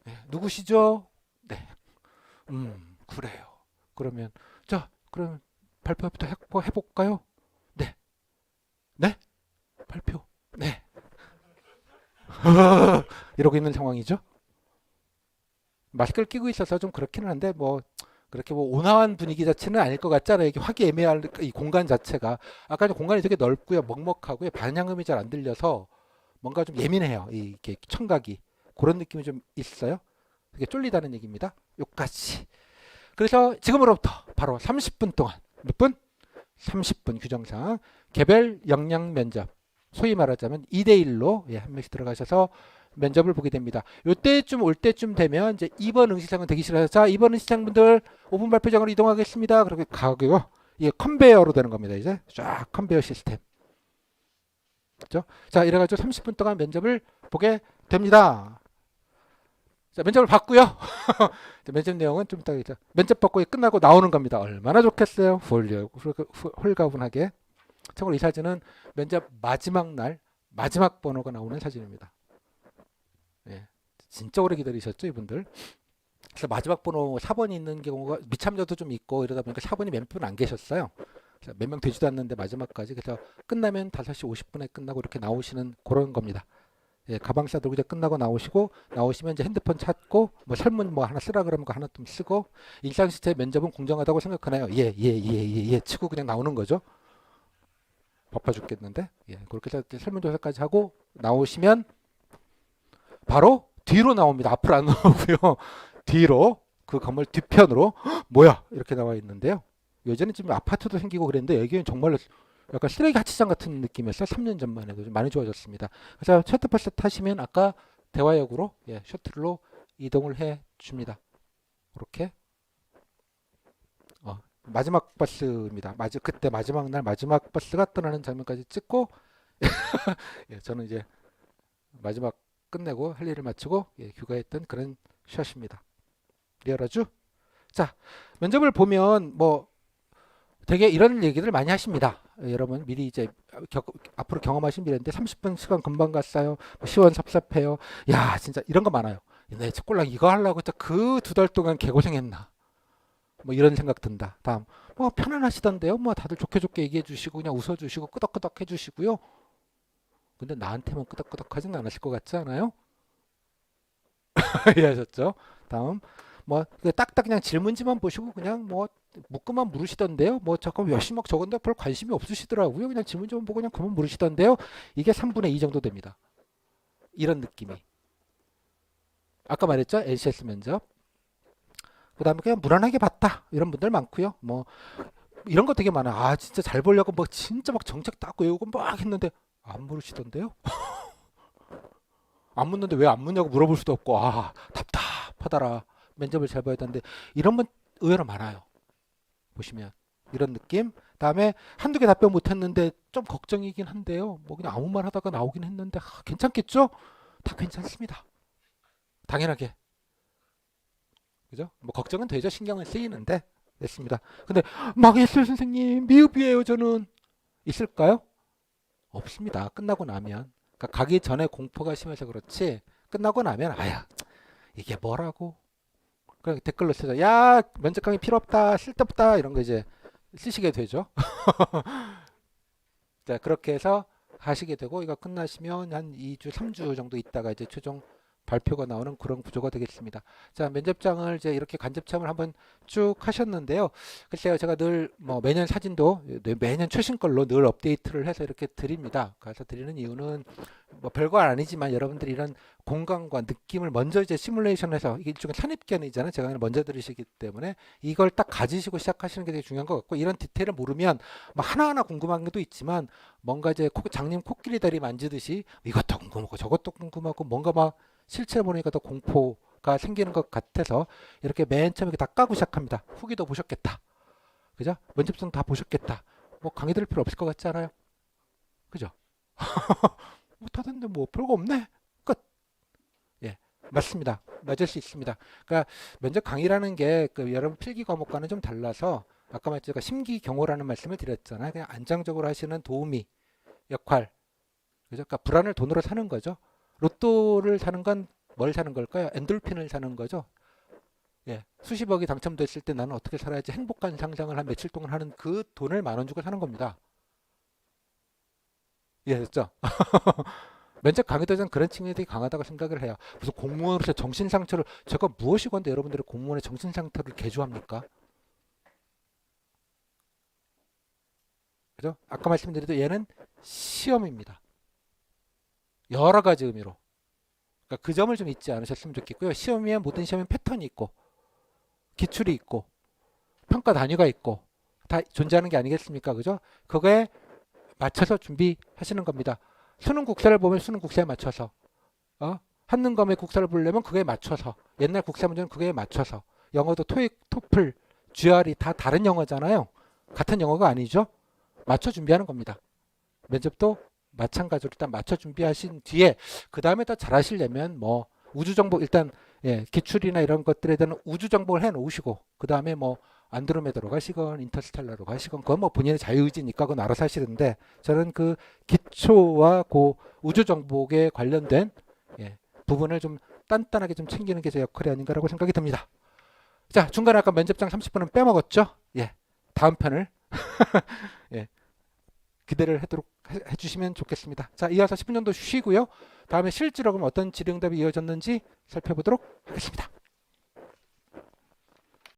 네, 누구시죠? 네. 그래요. 그러면 자, 그럼 발표부터 해볼까요? 네. 네? 발표. 네. 이러고 있는 상황이죠. 마스크를 끼고 있어서 좀 그렇기는 한데 뭐 그렇게 뭐 온화한 분위기 자체는 아닐 것 같잖아요. 이게 화기애매할 이 공간 자체가 아까 공간이 되게 넓고요, 먹먹하고요, 반향음이 잘 안 들려서 뭔가 좀 예민해요. 이게 청각이 그런 느낌이 좀 있어요. 되게 쫄리다는 얘기입니다. 요까지. 그래서 지금으로부터 바로 30분 동안 몇 분? 30분 규정상 개별 역량 면접 소위 말하자면 2대1로 한 명씩 들어가셔서 면접을 보게 됩니다. 요때쯤 올 때쯤 되면 이제 2번 응시장은 대기실에서 자 2번 응시장분들 5분 발표장으로 이동하겠습니다. 그렇게 가고요. 이게 컨베이어로 되는 겁니다. 이제 쫙 컨베이어 시스템. 그렇죠? 자 이래가지고 30분 동안 면접을 보게 됩니다. 자 면접을 받고요. 면접 내용은 좀 이따 면접 받고 끝나고 나오는 겁니다. 얼마나 좋겠어요. 홀가분하게. 참고로 이 사진은 면접 마지막 날 마지막 번호가 나오는 사진입니다. 예, 진짜 오래 기다리셨죠 이분들. 그래서 마지막 번호 4번이 있는 경우가 미참자도 좀 있고 이러다 보니까 4번이 몇 분 안 계셨어요. 몇 명 되지도 않는데 마지막까지. 그래서 끝나면 5시 50분에 끝나고 이렇게 나오시는 그런 겁니다. 예, 가방 싸들고 이제 끝나고 나오시면 이제 핸드폰 찾고 뭐 설문 뭐 하나 쓰라 그러면 거 하나 좀 쓰고 일상시스템 면접은 공정하다고 생각하나요? 예 치고 그냥 나오는 거죠. 바빠 죽겠는데. 예, 그렇게 해서 설문조사까지 하고 나오시면 바로 뒤로 나옵니다. 앞으로 안 나오고요. 뒤로 그 건물 뒤편으로 뭐야 이렇게 나와 있는데요. 예전에 지금 아파트도 생기고 그랬는데 여기는 정말로 약간 쓰레기 하치장 같은 느낌이었어요. 3년 전만 해도 좀 많이 좋아졌습니다. 그래서 셔틀버스 타시면 아까 대화역으로 셔틀로 이동을 해 줍니다. 이렇게 마지막 버스입니다. 그때 마지막 날 마지막 버스가 떠나는 장면까지 찍고 저는 이제 마지막 끝내고 할 일을 마치고 휴가했던 그런 샷입니다. 리얼하죠? 자, 면접을 보면 뭐 되게 이런 얘기들 많이 하십니다. 여러분 미리 이제 앞으로 경험하신 미래인데 30분 시간 금방 갔어요. 시원섭섭해요. 야 진짜 이런 거 많아요. 내 꼴랑 이거 하려고 그 2달 동안 개고생했나. 뭐 이런 생각 든다. 다음 뭐 편안하시던데요. 뭐 다들 좋게 얘기해 주시고 그냥 웃어 주시고 끄덕끄덕 해 주시고요. 근데 나한테만 끄덕끄덕 하진 않으실 것 같지 않아요? 이해하셨죠? 다음 뭐 딱딱 그냥 질문지만 보시고 그냥 뭐 묻고만 물으시던데요. 뭐 잠깐 열심히 막 적었는데 별 관심이 없으시더라고요. 그냥 질문지만 보고 그냥 그만 물으시던데요. 이게 3분의 2 정도 됩니다. 이런 느낌이. 아까 말했죠? LCS 면접. 그 다음에 그냥 무난하게 봤다. 이런 분들 많고요. 뭐 이런 거 되게 많아. 아 진짜 잘 보려고 뭐 진짜 막 정책 딱 외우고 막 했는데 안 물으시던데요. 안 묻는데 왜 안 묻냐고 물어볼 수도 없고 아 답답하더라. 면접을 잘 봐야 되는데 이런 분 의외로 많아요. 보시면 이런 느낌. 다음에 한두 개 답변 못했는데 좀 걱정이긴 한데요. 뭐 그냥 아무 말 하다가 나오긴 했는데 괜찮겠죠? 다 괜찮습니다. 당연하게. 그죠? 뭐 걱정은 되죠. 신경은 쓰이는데 됐습니다. 근데 망했어요 선생님. 미흡이에요 저는. 있을까요? 없습니다. 끝나고 나면. 그러니까 가기 전에 공포가 심해서 그렇지 끝나고 나면 아야 이게 뭐라고 그냥 댓글로 쓰자. 야 면접 강의 필요 없다 쓸데없다 이런 거 이제 쓰시게 되죠. 자 그렇게 해서 하시게 되고 이거 끝나시면 한 2주 3주 정도 있다가 이제 최종 발표가 나오는 그런 구조가 되겠습니다. 자 면접장을 이제 이렇게 간접참을 한번 쭉 하셨는데요. 글쎄요 제가 늘 뭐 매년 사진도 매년 최신 걸로 늘 업데이트를 해서 이렇게 드립니다. 그래서 드리는 이유는 뭐 별거 아니지만 여러분들이 이런 공간과 느낌을 먼저 이제 시뮬레이션해서 이게 일종의 선입견이잖아요. 제가 먼저 들으시기 때문에 이걸 딱 가지시고 시작하시는 게 되게 중요한 것 같고 이런 디테일을 모르면 뭐 하나하나 궁금한 것도 있지만 뭔가 이제 장님 코끼리 다리 만지듯이 이것도 궁금하고 저것도 궁금하고 뭔가 막 실체를 보니까 더 공포가 생기는 것 같아서 이렇게 맨 처음에 다 까고 시작합니다. 후기도 보셨겠다. 그죠? 면접성 다 보셨겠다. 뭐 강의 들을 필요 없을 것 같지 않아요? 그죠? 못하던데 뭐 별거 없네. 끝. 예, 맞습니다. 맞을 수 있습니다. 그러니까 면접 강의라는 게그 여러분 필기 과목과는 좀 달라서 아까 제가 심기경호라는 말씀을 드렸잖아요. 그냥 안정적으로 하시는 도우미 역할. 그죠? 그러니까 불안을 돈으로 사는 거죠. 로또를 사는 건 뭘 사는 걸까요? 엔돌핀을 사는 거죠. 예, 수십억이 당첨됐을 때 나는 어떻게 살아야지 행복한 상상을 한 며칠 동안 하는 그 돈을 10,000원 주고 사는 겁니다. 이해했죠? 면접 강의도 저는 그런 측면이 되게 강하다고 생각을 해요. 무슨 공무원으로서 정신 상처를 제가 무엇이 건데 여러분들이 공무원의 정신 상태를 개조합니까? 그죠? 아까 말씀드린 얘는 시험입니다. 여러 가지 의미로. 그러니까 그 점을 좀 잊지 않으셨으면 좋겠고요. 시험이면 모든 시험엔 패턴이 있고 기출이 있고 평가 단위가 있고 다 존재하는 게 아니겠습니까? 그죠? 그거에 맞춰서 준비하시는 겁니다. 수능 국사를 보면 수능 국사에 맞춰서 한능검의 국사를 보려면 그거에 맞춰서 옛날 국사 문제는 그거에 맞춰서 영어도 토익, 토플, GRE 다 다른 영어잖아요. 같은 영어가 아니죠. 맞춰 준비하는 겁니다. 면접도 마찬가지로 일단 맞춰 준비하신 뒤에 그 다음에 더 잘하시려면 뭐 우주 정보 일단 기출이나 이런 것들에 대한 우주 정보를 해 놓으시고 그 다음에 뭐 안드로메다로 가시건 인터스텔라로 가시건 그건 뭐 본인의 자유의지니까 그건 알아서 하시는데 저는 그 기초와 그 우주 정보에 관련된 부분을 좀 단단하게 좀 챙기는 게 제 역할이 아닌가라고 생각이 듭니다. 자, 중간에 아까 면접장 30분은 빼먹었죠? 다음 편을 기대를 하도록 해주시면 좋겠습니다. 자, 이어서 10분 정도 쉬고요. 다음에 실제로 그럼 어떤 질의응답이 이어졌는지 살펴보도록 하겠습니다.